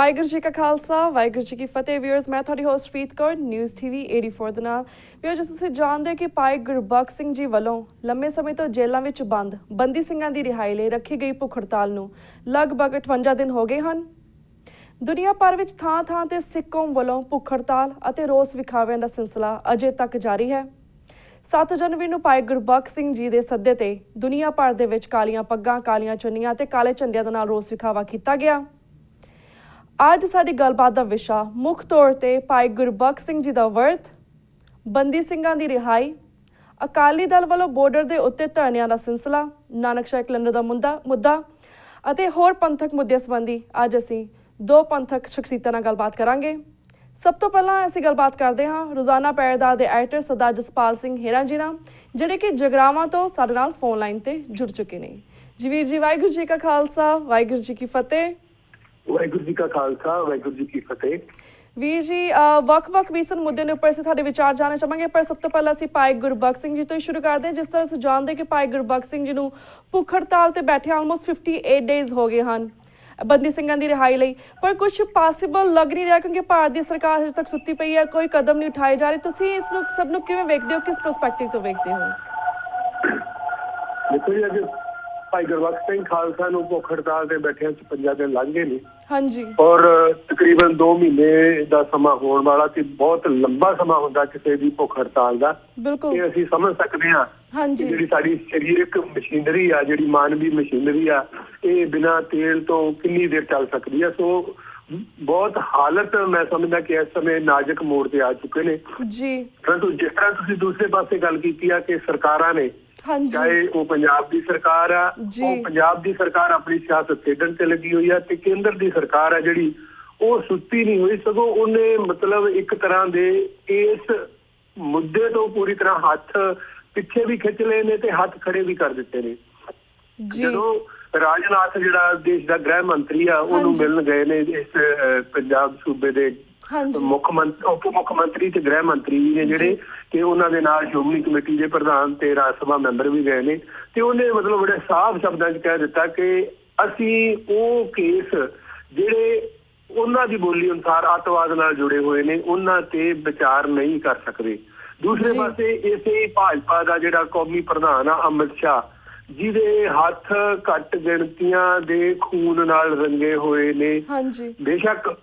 ਵਾਹਿਗੁਰੂ ਜੀ ਕਾ ਖਾਲਸਾ ਵਾਹਿਗੁਰੂ ਜੀ ਕੀ ਫਤਿਹ। ਵੀਅਰਸ, ਮੈਂ ਤੁਹਾਡੀ ਹੋਸਟ ਪ੍ਰੀਤ ਕੌਰ ਨਿਊਜ਼ ਟੀਵੀ 84 ਦੇ ਨਾਲ। ਵੀਅਰ, ਜਿਸ ਤੁਸੀਂ ਜਾਣਦੇ ਹੋ ਕਿ ਭਾਈ ਗੁਰਬਖਸ਼ ਸਿੰਘ ਜੀ ਵੱਲੋਂ ਲੰਮੇ ਸਮੇਂ ਤੋਂ ਜੇਲ੍ਹਾਂ ਵਿੱਚ ਬੰਦ ਬੰਦੀ ਸਿੰਘਾਂ ਦੀ ਰਿਹਾਈ ਲਈ ਰੱਖੀ ਗਈ ਭੁੱਖ ਹੜਤਾਲ ਨੂੰ ਲਗਭਗ 58 ਦਿਨ ਹੋ ਗਏ ਹਨ। ਦੁਨੀਆ ਭਰ ਵਿੱਚ ਥਾਂ-ਥਾਂ ਤੇ ਸਿੱਖ ਕੌਮ ਵੱਲੋਂ ਭੁੱਖ ਹੜਤਾਲ ਅਤੇ ਰੋਸ ਵਿਖਾਵਿਆਂ ਦਾ ਸਿਲਸਿਲਾ ਅਜੇ ਤੱਕ ਜਾਰੀ ਹੈ। 7 ਜਨਵਰੀ ਨੂੰ ਭਾਈ ਗੁਰਬਖਸ਼ ਸਿੰਘ ਜੀ ਦੇ ਸੱਦੇ ਤੇ ਦੁਨੀਆ ਭਰ ਦੇ ਵਿੱਚ ਕਾਲੀਆਂ ਪੱਗਾਂ, ਕਾਲੀਆਂ ਚੁੰਨੀਆਂ ਤੇ ਕਾਲੇ ਝੰਡਿਆਂ ਦੇ ਨਾਲ ਰੋਸ ਵਿਖਾਵਾ ਕੀਤਾ ਗਿਆ। ਅੱਜ ਸਾਡੀ ਗੱਲਬਾਤ ਦਾ ਵਿਸ਼ਾ ਮੁੱਖ ਤੌਰ ਤੇ ਭਾਈ ਗੁਰਬਖਸ਼ ਸਿੰਘ ਜੀ ਦਾ ਵਰਤ, ਬੰਦੀ ਸਿੰਘਾਂ ਦੀ ਰਿਹਾਈ, ਅਕਾਲੀ ਦਲ ਵੱਲੋਂ ਬਾਰਡਰ ਦੇ ਉੱਤੇ ਧਰਨਿਆਂ ਦਾ ਸਿਲਸਿਲਾ, ਨਾਨਕਸ਼ਾਹੀ ਕੈਲੰਡਰ ਦਾ ਮੁੱਦਾ ਅਤੇ ਹੋਰ ਪੰਥਕ ਮੁੱਦਿਆਂ ਸੰਬੰਧੀ ਅੱਜ ਅਸੀਂ 2 ਪੰਥਕ ਸ਼ਖਸੀਅਤਾਂ ਨਾਲ ਗੱਲਬਾਤ ਕਰਾਂਗੇ। ਸਭ ਤੋਂ ਪਹਿਲਾਂ ਅਸੀਂ ਗੱਲਬਾਤ ਕਰਦੇ ਹਾਂ ਰੋਜ਼ਾਨਾ ਪੈਰਦਾਰ ਦੇ ਐਡੀਟਰ ਸਰਦਾਰ ਜਸਪਾਲ ਸਿੰਘ ਹੇਰਾਂ ਜੀ ਨਾਲ, ਜਿਹੜੇ ਕਿ ਜਗਰਾਵਾਂ ਤੋਂ ਸਾਡੇ ਨਾਲ ਫੋਨ ਲਾਈਨ ਤੇ ਜੁੜ ਚੁੱਕੇ ਨੇ। ਜੀ ਵੀਰ ਜੀ, ਵਾਹਿਗੁਰੂ ਜੀ ਕਾ ਖਾਲਸਾ ਵਾਹਿਗੁਰੂ ਜੀ ਕੀ ਫਤਿਹ। ਵਾਹਿਗੁਰੂ ਜੀ ਕਾ ਖਾਲਸਾ ਵਾਹਿਗੁਰੂ ਜੀ ਕੀ ਫਤਿਹ। ਵੀਰ ਜੀ, ਵੱਖ-ਵੱਖ ਵਿਸ਼ੇ ਮੁੱਦੇ ਦੇ ਉੱਪਰ ਅਸੀਂ ਤੁਹਾਡੇ ਵਿਚਾਰ ਜਾਣਨਾ ਚਾਹਾਂਗੇ, ਪਰ ਸਭ ਤੋਂ ਪਹਿਲਾਂ ਅਸੀਂ ਭਾਈ ਗੁਰਬਖਸ਼ ਸਿੰਘ ਜੀ ਤੋਂ ਹੀ ਸ਼ੁਰੂ ਕਰਦੇ ਹਾਂ। ਜਿਸ ਤਰ੍ਹਾਂ ਅਸੀਂ ਜਾਣਦੇ ਕਿ ਭਾਈ ਗੁਰਬਖਸ਼ ਸਿੰਘ ਜੀ ਨੂੰ ਭੁੱਖ ਹੜਤਾਲ ਤੇ ਬੈਠੇ ਆਲਮੋਸਟ 58 ਡੇਜ਼ ਹੋ ਗਏ ਹਨ ਬੰਦੀ ਸਿੰਘਾਂ ਦੀ ਰਿਹਾਈ ਲਈ, ਪਰ ਕੁਝ ਪੋਸੀਬਲ ਲੱਗ ਨਹੀਂ ਰਿਹਾ ਕਿਉਂਕਿ ਭਾਰਤ ਦੀ ਸਰਕਾਰ ਹਜੇ ਤੱਕ ਸੁੱਤੀ ਪਈ ਹੈ, ਕੋਈ ਕਦਮ ਨਹੀਂ ਉਠਾਏ ਜਾ ਰਹੇ। ਤੁਸੀਂ ਇਸ ਨੂੰ ਸਭ ਨੂੰ ਕਿਵੇਂ ਵੇਖਦੇ ਹੋ, ਕਿਸ ਪਰਸਪੈਕਟਿਵ ਤੋਂ ਵੇਖਦੇ ਹੋ? ਦੇਖੋ ਜੀ, ਅੱਜ ਭਾਈ ਗੁਰਬਖਸ਼ ਸਿੰਘ ਖਾਲਸਾ ਨੂੰ ਭੁੱਖ ਹੜਤਾਲ ਤੇ ਬੈਠਿਆਂ 56 ਦਿਨ ਲੰਘ ਗਏ ਨੇ। ਹਾਂਜੀ। ਔਰ ਤਕਰੀਬਨ 2 ਮਹੀਨੇ ਦਾ ਸਮਾਂ ਹੋਣ ਵਾਲਾ ਤੇ ਬਹੁਤ ਲੰਬਾ ਸਮਾਂ ਹੁੰਦਾ ਕਿਸੇ ਦੀ ਭੁੱਖ ਹੜਤਾਲ ਦਾ। ਬਿਲਕੁਲ। ਇਹ ਅਸੀਂ ਸਮਝ ਸਕਦੇ ਹਾਂ ਕਿ ਜਿਹੜੀ ਸਾਡੀ ਸਰੀਰਕ ਮਸ਼ੀਨਰੀ ਆ, ਜਿਹੜੀ ਮਾਨਵੀ ਮਸ਼ੀਨਰੀ ਆ, ਇਹ ਬਿਨਾਂ ਤੇਲ ਤੋਂ ਕਿੰਨੀ ਦੇਰ ਚੱਲ ਸਕਦੀ ਆ। ਸੋ ਬਹੁਤ ਹਾਲਤ ਮੈਂ ਸਮਝਦਾ ਕਿ ਇਸ ਸਮੇਂ ਨਾਜ਼ੁਕ ਮੋੜ ਤੇ ਆ ਚੁੱਕੇ ਨੇ ਜੀ। ਪਰੰਤੂ ਜਿਸ ਤਰ੍ਹਾਂ ਤੁਸੀਂ ਦੂਸਰੇ ਪਾਸੇ ਗੱਲ ਕੀਤੀ ਆ ਕਿ ਸਰਕਾਰਾਂ ਨੇ, ਚਾਹੇ ਉਹ ਪੰਜਾਬ ਦੀ ਸਰਕਾਰ ਆ, ਉਹ ਪੰਜਾਬ ਦੀ ਸਰਕਾਰ ਆਪਣੀ ਸਿਆਸਤ ਖੇਡਣ ਤੇ ਲੱਗੀ ਹੋਈ ਆ, ਤੇ ਕੇਂਦਰ ਦੀ ਸਰਕਾਰ ਆ ਜਿਹੜੀ ਉਹ ਸੁੱਤੀ ਨਹੀਂ ਹੋਈ, ਸਗੋਂ ਉਹਨੇ ਮਤਲਬ ਇੱਕ ਤਰ੍ਹਾਂ ਦੇ ਇਸ ਮੁੱਦੇ ਤੋਂ ਪੂਰੀ ਤਰ੍ਹਾਂ ਹੱਥ ਪਿੱਛੇ ਵੀ ਖਿੱਚ ਲਏ ਨੇ ਤੇ ਹੱਥ ਖੜੇ ਵੀ ਕਰ ਦਿੱਤੇ ਨੇ। ਜਦੋਂ ਰਾਜਨਾਥ ਜਿਹੜਾ ਦੇਸ਼ ਦਾ ਗ੍ਰਹਿ ਮੰਤਰੀ ਆ, ਉਹਨੂੰ ਮਿਲਣ ਗਏ ਨੇ ਇਸ ਪੰਜਾਬ ਸੂਬੇ ਦੇ ਉਪ ਮੁੱਖ ਮੰਤਰੀ ਤੇ ਗ੍ਰਹਿ ਮੰਤਰੀ ਨੇ ਜਿਹੜੇ, ਤੇ ਉਹਨਾਂ ਦੇ ਨਾਲ ਸ਼੍ਰੋਮਣੀ ਕਮੇਟੀ ਦੇ ਪ੍ਰਧਾਨ ਤੇ ਰਾਜ ਸਭਾ ਮੈਂਬਰ ਵੀ ਗਏ ਨੇ, ਤੇ ਉਹਨੇ ਮਤਲਬ ਬੜੇ ਸਾਫ਼ ਸ਼ਬਦਾਂ 'ਚ ਕਹਿ ਦਿੱਤਾ ਕਿ ਅਸੀਂ ਉਹ ਕੇਸ ਜਿਹੜੇ ਉਹਨਾਂ ਦੀ ਬੋਲੀ ਅਨੁਸਾਰ ਅੱਤਵਾਦ ਨਾਲ ਜੁੜੇ ਹੋਏ ਨੇ ਉਹਨਾਂ ਤੇ ਵਿਚਾਰ ਨਹੀਂ ਕਰ ਸਕਦੇ। ਦੂਸਰੇ ਪਾਸੇ ਇਸੇ ਭਾਜਪਾ ਦਾ ਜਿਹੜਾ ਕੌਮੀ ਪ੍ਰਧਾਨ ਆ ਅਮਿਤ ਸ਼ਾਹ, ਜਿਹਦੇ ਹੱਥ ਘੱਟ ਗਿਣਤੀਆਂ ਦੇ ਖੂਨ ਨਾਲ ਰੰਗੇ ਹੋਏ ਨੇ। ਬੇਸ਼ੱਕ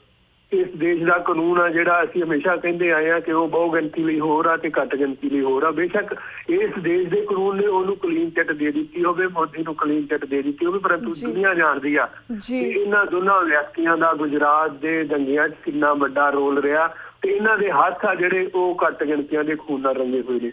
ਇਸ ਦੇਸ਼ ਦਾ ਕਾਨੂੰਨ ਆ ਜਿਹੜਾ ਅਸੀਂ ਹਮੇਸ਼ਾ ਕਹਿੰਦੇ ਆਏ ਆ ਕਿ ਉਹ ਬਹੁ ਗਿਣਤੀ ਲਈ ਹੋਰ ਆ ਤੇ ਘੱਟ ਗਿਣਤੀ ਲਈ ਹੋਰ ਆ। ਬੇਸ਼ੱਕ ਇਸ ਦੇਸ਼ ਦੇ ਕਾਨੂੰਨ ਨੇ ਉਹਨੂੰ ਕਲੀਨ ਚਿੱਟ ਦੇ ਦਿੱਤੀ ਹੋਵੇ, ਮੋਦੀ ਨੂੰ ਕਲੀਨ ਚਿੱਟ ਦੇ ਦਿੱਤੀ ਹੋਵੇ, ਪਰੰਤੂ ਦੁਨੀਆ ਜਾਣਦੀ ਆ ਕਿ ਇਹਨਾਂ ਦੋਨਾਂ ਵਿਅਕਤੀਆਂ ਦਾ ਗੁਜਰਾਤ ਦੇ ਦੰਗਿਆਂ 'ਚ ਕਿੰਨਾ ਵੱਡਾ ਰੋਲ ਰਿਹਾ, ਤੇ ਇਹਨਾਂ ਦੇ ਹੱਥ ਆ ਜਿਹੜੇ ਉਹ ਘੱਟ ਗਿਣਤੀਆਂ ਦੇ ਖੂਨ ਨਾਲ ਰੰਗੇ ਹੋਏ ਨੇ।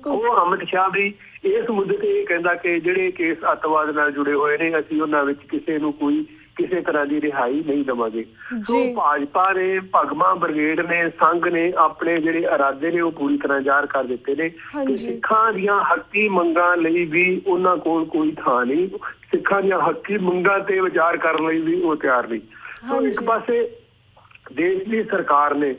ਉਹ ਅਮਿਤ ਸ਼ਾਹ ਵੀ ਇਸ ਮੁੱਦੇ ਤੇ ਇਹ ਕਹਿੰਦਾ ਕਿ ਜਿਹੜੇ ਕੇਸ ਅੱਤਵਾਦ ਨਾਲ ਜੁੜੇ ਹੋਏ ਨੇ, ਅਸੀਂ ਉਹਨਾਂ ਵਿੱਚ ਕਿਸੇ ਨੂੰ ਕੋਈ ਕਿਸੇ ਤਰ੍ਹਾਂ ਦੀ ਰਿਹਾਈ ਨਹੀਂ ਦੇਵਾਂਗੇ। ਸੋ ਭਾਜਪਾ ਨੇ, ਭਗਵਾਂ ਬ੍ਰਿਗੇਡ ਨੇ, ਸੰਘ ਨੇ ਆਪਣੇ ਜਿਹੜੇ ਇਰਾਦੇ ਨੇ ਉਹ ਪੂਰੀ ਤਰ੍ਹਾਂ ਜ਼ਾਹਰ ਕਰ ਦਿੱਤੇ ਨੇ ਕਿ ਸਿੱਖਾਂ ਦੀਆਂ ਹੱਕੀ ਮੰਗਾਂ ਲਈ ਵੀ ਉਹਨਾਂ ਕੋਲ ਕੋਈ ਥਾਂ ਨਹੀਂ, ਸਿੱਖਾਂ ਦੀਆਂ ਹੱਕੀ ਮੰਗਾਂ ਤੇ ਵਿਚਾਰ ਕਰਨ ਲਈ ਵੀ ਉਹ ਤਿਆਰ ਨਹੀਂ। ਸੋ ਇੱਕ ਪਾਸੇ ਦੇਸ਼ ਦੀ ਸਰਕਾਰ ਨੇ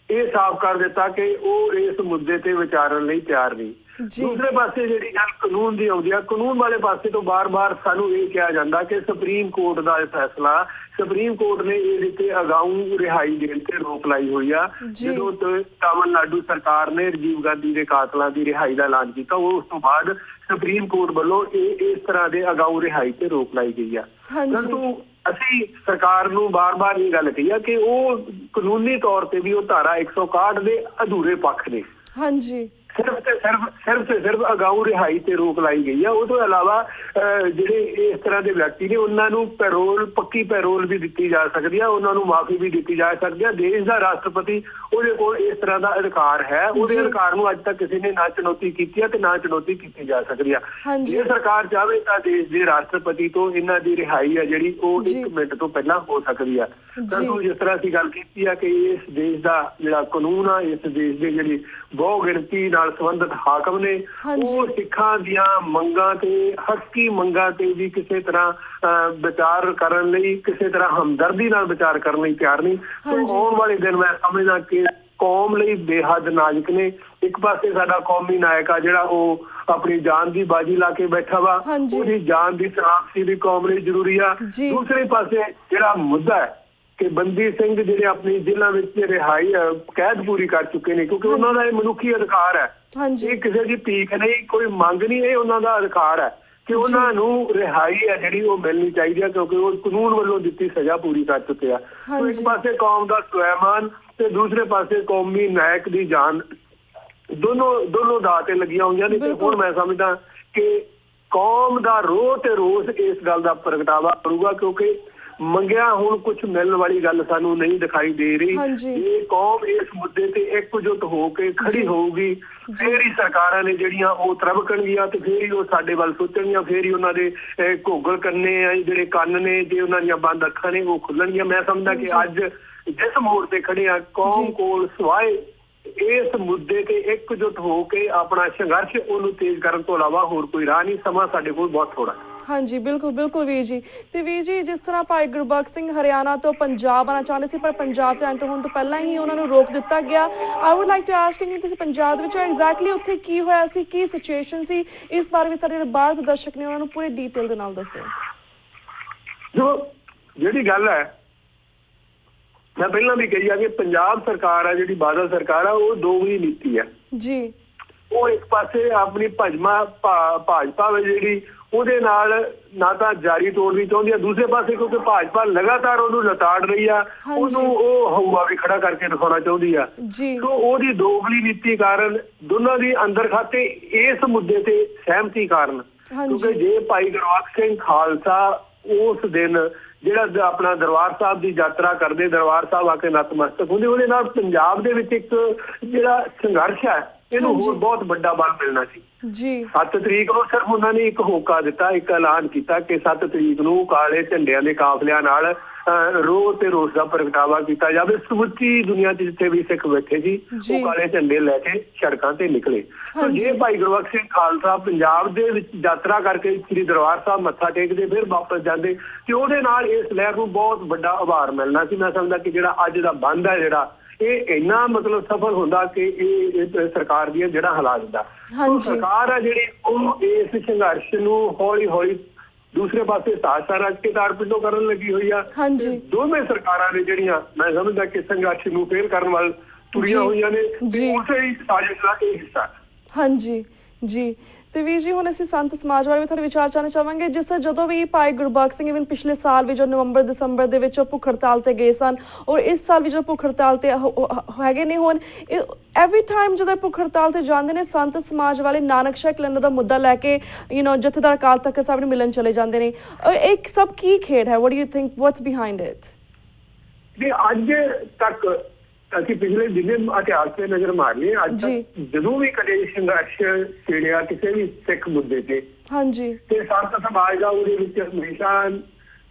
ਇਹ ਸਾਫ਼ ਕਰ ਦਿੱਤਾ ਕਿ ਉਹ ਇਸ ਮੁੱਦੇ ਤੇ ਵਿਚਾਰਨ ਲਈ ਤਿਆਰ ਨਹੀਂ। ਦੂਸਰੇ ਪਾਸੇ ਜਿਹੜੀ ਗੱਲ ਕਾਨੂੰਨ ਦੀ ਆਉਂਦੀ ਆ, ਕਾਨੂੰਨ ਵਾਲੇ ਪਾਸੇ ਤੋਂ ਬਾਰ-ਬਾਰ ਸਾਨੂੰ ਇਹ ਕਿਹਾ ਜਾਂਦਾ ਕਿ ਸੁਪਰੀਮ ਕੋਰਟ ਦਾ ਇਹ ਫੈਸਲਾ, ਸੁਪਰੀਮ ਕੋਰਟ ਨੇ ਇਹਦੇ ਤੇ ਅਗਾਊਂ ਰਿਹਾਈ ਦੇਣ ਤੇ ਰੋਕ ਲਾਈ ਹੋਈ ਆ। ਜਦੋਂ ਤਾਮਿਲਨਾਡੂ ਸਰਕਾਰ ਨੇ ਰਾਜੀਵ ਗਾਂਧੀ ਦੇ ਕਾਤਲਾਂ ਦੀ ਰਿਹਾਈ ਦਾ ਐਲਾਨ ਕੀਤਾ, ਉਸ ਤੋਂ ਬਾਅਦ ਸੁਪਰੀਮ ਕੋਰਟ ਵੱਲੋਂ ਇਸ ਤਰ੍ਹਾਂ ਦੇ ਅਗਾਊਂ ਰਿਹਾਈ ਤੇ ਰੋਕ ਲਾਈ ਗਈ ਆ। ਪਰੰਤੂ ਅਸੀਂ ਸਰਕਾਰ ਨੂੰ ਬਾਰ-ਬਾਰ ਇਹ ਗੱਲ ਕਹੀ ਆ ਕਿ ਉਹ ਕਾਨੂੰਨੀ ਤੌਰ ਤੇ ਵੀ ਉਹ ਧਾਰਾ 161 ਦੇ ਅਧੂਰੇ ਪੱਖ ਨੇ। ਸਿਰਫ ਅਗਾਊਂ ਰਿਹਾਈ ਤੇ ਰੋਕ ਲਾਈ ਗਈ ਆ। ਉਹ ਤੋਂ ਇਲਾਵਾ ਜਿਹੜੇ ਇਸ ਤਰ੍ਹਾਂ ਦੇ ਵਿਅਕਤੀ ਨੇ ਉਹਨਾਂ ਨੂੰ ਪੈਰੋਲ, ਪੱਕੀ ਪੈਰੋਲ ਵੀ ਦਿੱਤੀ ਜਾ ਸਕਦੀ ਆ, ਉਹਨਾਂ ਨੂੰ ਮਾਫੀ ਵੀ ਦਿੱਤੀ ਜਾ ਸਕਦੀ ਆ। ਦੇਸ਼ ਦਾ ਰਾਸ਼ਟਰਪਤੀ, ਉਹਦੇ ਕੋਲ ਇਸ ਤਰ੍ਹਾਂ ਦਾ ਅਧਿਕਾਰ ਹੈ। ਉਹਦੇ ਅਧਿਕਾਰ ਨੂੰ ਅੱਜ ਤੱਕ ਕਿਸੇ ਨੇ ਨਾ ਚੁਣੌਤੀ ਕੀਤੀ ਆ ਤੇ ਨਾ ਚੁਣੌਤੀ ਕੀਤੀ ਜਾ ਸਕਦੀ ਆ। ਜੇ ਸਰਕਾਰ ਚਾਹਵੇ ਤਾਂ ਦੇਸ਼ ਦੇ ਰਾਸ਼ਟਰਪਤੀ ਤੋਂ ਇਹਨਾਂ ਦੀ ਰਿਹਾਈ ਆ ਜਿਹੜੀ ਉਹ 1 ਮਿੰਟ ਤੋਂ ਪਹਿਲਾਂ ਹੋ ਸਕਦੀ ਆ। ਪਰੰਤੂ ਜਿਸ ਤਰ੍ਹਾਂ ਅਸੀਂ ਗੱਲ ਕੀਤੀ ਆ ਕਿ ਇਸ ਦੇਸ਼ ਦਾ ਜਿਹੜਾ ਕਾਨੂੰਨ ਆ, ਇਸ ਦੇਸ਼ ਦੇ ਜਿਹੜੀ ਬਹੁ ਗਿਣਤੀ ਨਾਲ ਸੰਬੰਧਿਤ ਹਾਕਮ ਨੇ, ਉਹ ਸਿੱਖਾਂ ਦੀਆਂ ਮੰਗਾਂ ਤੇ, ਹੱਕੀ ਮੰਗਾਂ ਤੇ ਵੀ ਕਿਸੇ ਤਰ੍ਹਾਂ ਵਿਚਾਰ ਕਰਨ ਲਈ, ਕਿਸੇ ਤਰ੍ਹਾਂ ਹਮਦਰਦੀ ਨਾਲ ਵਿਚਾਰ ਕਰਨ ਲਈ ਤਿਆਰ ਨਹੀਂ। ਆਉਣ ਵਾਲੇ ਦਿਨ ਮੈਂ ਸਮਝਦਾ ਕਿ ਕੌਮ ਲਈ ਬੇਹੱਦ ਨਾਜ਼ੁਕ ਨੇ। ਇੱਕ ਪਾਸੇ ਸਾਡਾ ਕੌਮੀ ਨਾਇਕ ਆ ਜਿਹੜਾ ਉਹ ਆਪਣੀ ਜਾਨ ਦੀ ਬਾਜੀ ਲਾ ਕੇ ਬੈਠਾ ਵਾ, ਉਹਦੀ ਜਾਨ ਦੀ ਸਲਾਮਤੀ ਵੀ ਕੌਮ ਲਈ ਜ਼ਰੂਰੀ ਆ। ਦੂਸਰੇ ਪਾਸੇ ਜਿਹੜਾ ਮੁੱਦਾ ਹੈ ਕਿ ਬੰਦੀ ਸਿੰਘ ਜਿਹੜੇ ਆਪਣੀ ਜੇਲ੍ਹਾਂ ਵਿੱਚ ਰਿਹਾਈ ਕੈਦ ਪੂਰੀ ਕਰ ਚੁੱਕੇ ਨੇ, ਕਿਉਂਕਿ ਉਹਨਾਂ ਦਾ ਇਹ ਮਨੁੱਖੀ ਅਧਿਕਾਰ ਹੈ, ਇਹ ਕਿਸੇ ਦੀ ਭੀਖ ਨਹੀਂ, ਕੋਈ ਮੰਗ ਨਹੀਂ, ਇਹ ਉਹਨਾਂ ਦਾ ਅਧਿਕਾਰ ਹੈ ਕਿ ਉਹਨਾਂ ਨੂੰ ਰਿਹਾਈ ਹੈ ਜਿਹੜੀ ਉਹ ਮਿਲਣੀ ਚਾਹੀਦੀ ਹੈ, ਕਿਉਂਕਿ ਉਹ ਕਾਨੂੰਨ ਵੱਲੋਂ ਦਿੱਤੀ ਸਜ਼ਾ ਪੂਰੀ ਕਰ ਚੁੱਕੇ ਆ। ਇੱਕ ਪਾਸੇ ਕੌਮ ਦਾ ਸਵੈਮਾਨ ਤੇ ਦੂਸਰੇ ਪਾਸੇ ਕੌਮੀ ਨਾਇਕ ਦੀ ਜਾਨ, ਦੋਨੋਂ ਦਾਅ ਤੇ ਲੱਗੀਆਂ ਹੋਈਆਂ ਨੇ। ਤੇ ਹੁਣ ਮੈਂ ਸਮਝਦਾ ਕਿ ਕੌਮ ਦਾ ਰੋਹ ਤੇ ਰੋਸ ਇਸ ਗੱਲ ਦਾ ਪ੍ਰਗਟਾਵਾ ਕਰੂਗਾ, ਕਿਉਂਕਿ ਮੰਗਿਆ ਹੁਣ ਕੁਝ ਮਿਲਣ ਵਾਲੀ ਗੱਲ ਸਾਨੂੰ ਨਹੀਂ ਦਿਖਾਈ ਦੇ ਰਹੀ। ਇਹ ਕੌਮ ਇਸ ਮੁੱਦੇ ਤੇ ਇਕਜੁੱਟ ਹੋ ਕੇ ਖੜੀ ਹੋਊਗੀ, ਫੇਰ ਹੀ ਸਰਕਾਰਾਂ ਨੇ ਜਿਹੜੀਆਂ ਉਹ ਤਰਬਕਣਗੀਆਂ ਤੇ ਫੇਰ ਹੀ ਉਹ ਸਾਡੇ ਵੱਲ ਸੋਚਣਗੀਆਂ, ਫੇਰ ਹੀ ਉਹਨਾਂ ਦੇ ਘੋਗਲ ਕਰਨੇ ਆ ਜਿਹੜੇ ਕੰਨ ਨੇ, ਜੇ ਉਹਨਾਂ ਦੀਆਂ ਬੰਦ ਅੱਖਾਂ ਨੇ ਉਹ ਖੁੱਲਣਗੀਆਂ। ਮੈਂ ਸਮਝਦਾ ਕਿ ਅੱਜ ਜਿਸ ਮੋੜ ਤੇ ਖੜੇ ਆ, ਕੌਮ ਕੋਲ ਸਿਵਾਏ ਇਸ ਮੁੱਦੇ ਤੇ ਇਕਜੁੱਟ ਹੋ ਕੇ ਆਪਣਾ ਸੰਘਰਸ਼ ਉਹਨੂੰ ਤੇਜ਼ ਕਰਨ ਤੋਂ ਇਲਾਵਾ ਹੋਰ ਕੋਈ ਰਾਹ ਨਹੀਂ। ਸਮਾਂ ਸਾਡੇ ਕੋਲ ਬਹੁਤ ਥੋੜਾ। ਹਾਂਜੀ, ਬਿਲਕੁਲ ਵੀਰ ਜੀ। ਤੇ ਵੀਰ ਜੀ, ਜਿਸ ਤਰ੍ਹਾਂ ਭਾਈ ਗੁਰਬਖਸ਼ ਸਿੰਘ ਹਰਿਆਣਾ ਤੋਂ ਪੰਜਾਬ ਆਉਣਾ ਚਾਹੁੰਦੇ ਸੀ, ਪਰ ਪੰਜਾਬ ਤੇ ਐਂਟਰ ਹੋਣ ਤੋਂ ਪਹਿਲਾਂ ਹੀ ਉਹਨਾਂ ਨੂੰ ਰੋਕ ਦਿੱਤਾ ਗਿਆ। I would like to ask you, ਤੁਸੀਂ ਪੰਜਾਬ ਦੇ ਵਿੱਚ ਐਗਜ਼ੈਕਟਲੀ ਉੱਥੇ ਕੀ ਹੋਇਆ ਸੀ, ਕੀ ਸਿਚੁਏਸ਼ਨ ਸੀ, ਇਸ ਬਾਰੇ ਵਿੱਚ ਸਾਡੇ ਜਿਹੜੇ ਬਾਹਰ ਦੇ ਦਰਸ਼ਕ ਨੇ ਉਹਨਾਂ ਨੂੰ ਪੂਰੇ ਡੀਟੇਲ ਦੇ ਨਾਲ ਦੱਸੋ। ਜਿਹੜੀ ਗੱਲ ਹੈ, ਮੈਂ ਪਹਿਲਾਂ ਵੀ ਕਹੀ ਆ ਕਿ ਪੰਜਾਬ ਸਰਕਾਰ ਆ ਜਿਹੜੀ ਬਾਦਲ ਸਰਕਾਰ ਆ, ਉਹ ਦੋਗਲੀ ਨੀਤੀ ਹੈ ਜੀ। ਉਹ ਇੱਕ ਪਾਸੇ ਆਪਣੀ ਭਾਜਪਾ ਜਿਹੜੀ ਉਹਦੇ ਨਾਲ ਨਾ ਤਾਂ ਜਾਰੀ ਤੋੜਨੀ ਚਾਹੁੰਦੀ ਆ, ਦੂਸਰੇ ਪਾਸੇ ਕਿਉਂਕਿ ਭਾਜਪਾ ਲਗਾਤਾਰ ਉਹਨੂੰ ਲਤਾੜ ਰਹੀ ਆ, ਉਹਨੂੰ ਉਹ ਹਊਆ ਵੀ ਖੜਾ ਕਰਕੇ ਦਿਖਾਉਣਾ ਚਾਹੁੰਦੀ ਆ। ਸੋ ਉਹਦੀ ਦੋਗਲੀ ਨੀਤੀ ਕਾਰਨ ਦੋਨਾਂ ਦੀ ਅੰਦਰ ਖਾਤੇ ਇਸ ਮੁੱਦੇ ਤੇ ਸਹਿਮਤੀ ਕਾਰਨ, ਕਿਉਂਕਿ ਜੇ ਭਾਈ ਗੁਰਬਖਸ਼ ਸਿੰਘ ਖਾਲਸਾ ਉਸ ਦਿਨ ਜਿਹੜਾ ਆਪਣਾ ਦਰਬਾਰ ਸਾਹਿਬ ਦੀ ਯਾਤਰਾ ਕਰਦੇ, ਦਰਬਾਰ ਸਾਹਿਬ ਆ ਕੇ ਨਤਮਸਤਕ ਹੁੰਦੇ, ਉਹਦੇ ਨਾਲ ਪੰਜਾਬ ਦੇ ਵਿੱਚ ਇੱਕ ਜਿਹੜਾ ਸੰਘਰਸ਼ ਹੈ ਇਹਨੂੰ ਹੋਰ ਬਹੁਤ ਵੱਡਾ ਬਲ ਮਿਲਣਾ ਸੀ ਜੀ। 7 ਤਰੀਕ ਨੂੰ ਸਿਰਫ ਉਹਨਾਂ ਨੇ ਇੱਕ ਹੋਕਾ ਦਿੱਤਾ, ਇੱਕ ਐਲਾਨ ਕੀਤਾ ਕਿ 7 ਤਰੀਕ ਨੂੰ ਕਾਲੇ ਝੰਡਿਆਂ ਦੇ ਕਾਫਲਿਆਂ ਨਾਲ ਰੋਹ ਤੇ ਰੋਸ ਦਾ ਪ੍ਰਗਟਾਵਾ ਕੀਤਾ ਜਾਵੇ। ਸਮੁੱਚੀ ਦੁਨੀਆ 'ਚ ਜਿੱਥੇ ਵੀ ਸਿੱਖ ਬੈਠੇ ਸੀ ਉਹ ਕਾਲੇ ਝੰਡੇ ਲੈ ਕੇ ਸੜਕਾਂ ਤੇ ਨਿਕਲੇ। ਤਾਂ ਜੇ ਭਾਈ ਗੁਰਬਖਸ਼ ਸਿੰਘ ਖਾਲਸਾ ਪੰਜਾਬ ਦੇ ਵਿੱਚ ਯਾਤਰਾ ਕਰਕੇ ਸ੍ਰੀ ਦਰਬਾਰ ਸਾਹਿਬ ਮੱਥਾ ਟੇਕਦੇ ਫਿਰ ਵਾਪਸ ਜਾਂਦੇ ਤੇ ਉਹਦੇ ਨਾਲ ਇਸ ਲਹਿਰ ਨੂੰ ਬਹੁਤ ਵੱਡਾ ਆਭਾਰ ਮਿਲਣਾ ਸੀ। ਮੈਂ ਸਮਝਦਾ ਕਿ ਜਿਹੜਾ ਅੱਜ ਦਾ ਬੰਦ ਹੈ ਜਿਹੜਾ ਇਹ ਇੰਨਾ ਮਤਲਬ ਸਫਲ ਹੁੰਦਾ ਕਿ ਇਹ ਸਰਕਾਰ ਦੀਆਂ ਜਿਹੜਾ ਹਾਲਾਤ ਦਾ ਸਰਕਾਰ ਆ ਜਿਹੜੀ ਉਹ ਇਸ ਸੰਘਰਸ਼ ਨੂੰ ਹੌਲੀ ਹੌਲੀ ਦੂਸਰੇ ਪਾਸੇ ਸਾਜ਼ਿਸ਼ਾਂ ਰਚ ਕੇ ਤਾਰ-ਪਿੰਡੋਂ ਕਰਨ ਲੱਗੀ ਹੋਈ ਆ। ਦੋਵੇਂ ਸਰਕਾਰਾਂ ਨੇ ਜਿਹੜੀਆਂ ਮੈਂ ਸਮਝਦਾ ਕਿ ਸੰਘਰਸ਼ ਨੂੰ ਫੇਲ ਕਰਨ ਵੱਲ ਤੁਰੀਆਂ ਹੋਈਆਂ ਨੇ ਤੇ ਉਸੇ ਹੀ ਸਾਜ਼ਿਸ਼ ਦਾ ਇਹ ਹਿੱਸਾ। ਹਾਂਜੀ ਜੀ। ਤੇ ਵੀਰ ਜੀ, ਹੁਣ ਅਸੀਂ ਸੰਤ ਸਮਾਜ ਬਾਰੇ ਵੀ ਤੁਹਾਡੇ ਵਿਚਾਰ ਜਾਣਨਾ ਚਾਹਾਂਗੇ। ਜਿਸ ਤਰ੍ਹਾਂ ਜਦੋਂ ਵੀ ਭਾਈ ਗੁਰਬਖਸ਼ ਸਿੰਘ ਇਵਨ ਪਿਛਲੇ ਸਾਲ ਵੀ ਜੋ ਨਵੰਬਰ ਦਸੰਬਰ ਦੇ ਵਿੱਚ ਭੁੱਖ ਹੜਤਾਲ ਤੇ ਗਏ ਸਨ, ਔਰ ਇਸ ਸਾਲ ਵੀ ਜੋ ਭੁੱਖ ਹੜਤਾਲ ਤੇ ਹੈਗੇ ਨੇ, ਹੁਣ ਐਵਰੀ ਟਾਈਮ ਜਦੋਂ ਭੁੱਖ ਹੜਤਾਲ ਤੇ ਜਾਂਦੇ ਨੇ ਸੰਤ ਸਮਾਜ ਵਾਲੇ ਨਾਨਕਸ਼ਾਹੀ ਕੈਲੰਡਰ ਦਾ ਮੁੱਦਾ ਲੈ ਕੇ ਜਥੇਦਾਰ ਅਕਾਲ ਤਖਤ ਸਾਹਿਬ ਨੂੰ ਮਿਲਣ ਚਲੇ ਜਾਂਦੇ ਨੇ। ਇਹ ਸਭ ਕੀ ਖੇਡ ਹੈ? What do you think, what's behind it? ਅੱਜ ਤੱਕ ਅਸੀਂ ਪਿਛਲੇ ਦਿਨੇ ਇਤਿਹਾਸ ਤੇ ਨਜ਼ਰ ਮਾਰ ਲਈਏ, ਅੱਜ ਤੱਕ ਜਦੋਂ ਵੀ ਕਦੇ ਸੰਘਰਸ਼ ਛੇੜਿਆ ਕਿਸੇ ਵੀ ਸਿੱਖ ਮੁੱਦੇ ਤੇ ਤੇ ਸੰਤ ਸਮਾਜ ਦਾ ਉਹਦੇ ਵਿੱਚ ਹਮੇਸ਼ਾ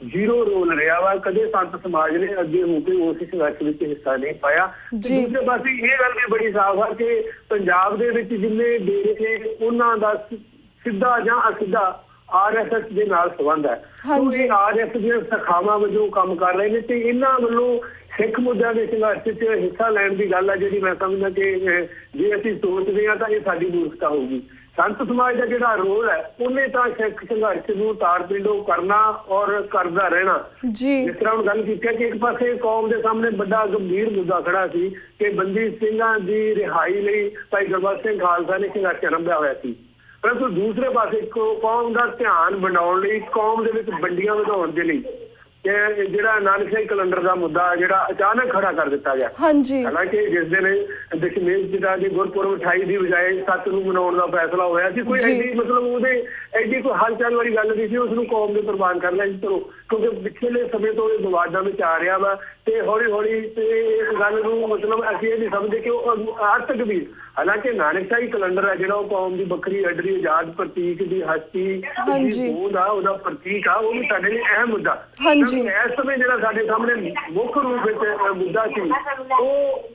ਜ਼ੀਰੋ ਰੋਲ ਰਿਹਾ ਵਾ। ਕਦੇ ਸੰਤ ਸਮਾਜ ਨੇ ਅੱਗੇ ਹੋ ਕੇ ਉਸ ਸੰਘਰਸ਼ ਵਿੱਚ ਹਿੱਸਾ ਨਹੀਂ ਪਾਇਆ। ਦੂਸਰੇ ਪਾਸੇ ਇਹ ਗੱਲ ਵੀ ਬੜੀ ਸਾਫ਼ ਆ ਕਿ ਪੰਜਾਬ ਦੇ ਵਿੱਚ ਜਿੰਨੇ ਡੇਰੇ ਨੇ ਉਹਨਾਂ ਦਾ ਸਿੱਧਾ ਜਾਂ ਅਸਿੱਧਾ RSS ਦੇ ਨਾਲ ਸੰਬੰਧ ਹੈ। ਇਹ RSS ਦੀਆਂ ਸ਼ਾਖਾਵਾਂ ਵਜੋਂ ਕੰਮ ਕਰ ਰਹੇ ਨੇ ਤੇ ਇਹਨਾਂ ਵੱਲੋਂ ਸਿੱਖ ਮੁੱਦਿਆਂ ਦੇ ਸੰਘਰਸ਼ 'ਚ ਹਿੱਸਾ ਲੈਣ ਦੀ ਗੱਲ ਹੈ ਜਿਹੜੀ ਮੈਂ ਸਮਝਦਾ ਕਿ ਜੇ ਅਸੀਂ ਸੋਚਦੇ ਹਾਂ ਤਾਂ ਇਹ ਸਾਡੀ ਮੂਰਖਤਾ ਹੋਊਗੀ। ਸੰਤ ਸਮਾਜ ਦਾ ਜਿਹੜਾ ਰੋਲ ਹੈ ਉਹਨੇ ਤਾਂ ਸਿੱਖ ਸੰਘਰਸ਼ ਨੂੰ ਤਾਰ-ਪਿੰਡੋਂ ਕਰਨਾ ਔਰ ਕਰਦਾ ਰਹਿਣਾ। ਜਿਸ ਤਰ੍ਹਾਂ ਹੁਣ ਗੱਲ ਕੀਤੀ ਕਿ ਇੱਕ ਪਾਸੇ ਕੌਮ ਦੇ ਸਾਹਮਣੇ ਵੱਡਾ ਗੰਭੀਰ ਮੁੱਦਾ ਖੜਾ ਸੀ ਕਿ ਬੰਦੀ ਸਿੰਘਾਂ ਦੀ ਰਿਹਾਈ ਲਈ ਭਾਈ ਗੁਰਬਖਸ਼ ਸਿੰਘ ਖਾਲਸਾ ਨੇ ਸੰਘਰਸ਼ ਆਰੰਭਿਆ ਹੋਇਆ ਸੀ, ਪਰੰਤੂ ਦੂਸਰੇ ਪਾਸੇ ਕੌਮ ਦਾ ਧਿਆਨ ਬਣਾਉਣ ਲਈ, ਕੌਮ ਦੇ ਵਿੱਚ ਵੰਡੀਆਂ ਵਧਾਉਣ ਦੇ ਲਈ ਜਿਹੜਾ ਨਾਨਕਸ਼ਾਹੀ ਕੈਲੰਡਰ ਦਾ ਮੁੱਦਾ ਜਿਹੜਾ ਅਚਾਨਕ ਖੜਾ ਕਰ ਦਿੱਤਾ ਗਿਆ। ਹਾਲਾਂਕਿ ਜਿਸ ਦਿਨ ਦਸ਼ਮੇਸ਼ ਪਿਤਾ ਦੇ ਗੁਰਪੁਰਬ 28 ਦੀ ਬਜਾਏ 7 ਨੂੰ ਮਨਾਉਣ ਦਾ ਫੈਸਲਾ ਹੋਇਆ ਸੀ, ਕੋਈ ਐਡੀ ਮਤਲਬ ਉਹਦੇ ਐਡੀ ਕੋਈ ਹਲਚਲ ਵਾਲੀ ਗੱਲ ਨਹੀਂ ਸੀ। ਉਸਨੂੰ ਕੌਮ ਦੇ ਕੁਰਬਾਨ ਕਰ ਲਿਆ ਜੀ ਚਲੋ, ਕਿਉਂਕਿ ਪਿਛਲੇ ਸਮੇਂ ਤੋਂ ਇਹ ਵਿਵਾਦਾਂ ਵਿੱਚ ਆ ਰਿਹਾ ਵਾ ਤੇ ਹੌਲੀ ਹੌਲੀ ਇਸ ਗੱਲ ਨੂੰ ਮਤਲਬ ਅਸੀਂ ਇਹ ਨਹੀਂ ਸਮਝਦੇ ਕਿ ਉਹ ਅਰਥ ਗੰਭੀਰ। ਹਾਲਾਂਕਿ ਨਾਨਕਸ਼ਾਹੀ ਕੈਲੰਡਰ ਹੈ ਜਿਹੜਾ ਉਹ ਕੌਮ ਦੀ ਵੱਖਰੀ ਅੱਡਰੀ ਆਜ਼ਾਦ ਪ੍ਰਤੀਕ ਦੀ ਹਸਤੀ ਉਹਦਾ ਪ੍ਰਤੀਕ ਆ, ਉਹ ਵੀ ਸਾਡੇ ਲਈ ਅਹਿਮ ਮੁੱਦਾ। ਇਸ ਸਮੇਂ ਜਿਹੜਾ ਸਾਡੇ ਸਾਹਮਣੇ ਮੁੱਖ ਰੂਪ ਵਿੱਚ ਮੁੱਦਾ ਸੀ ਉਹ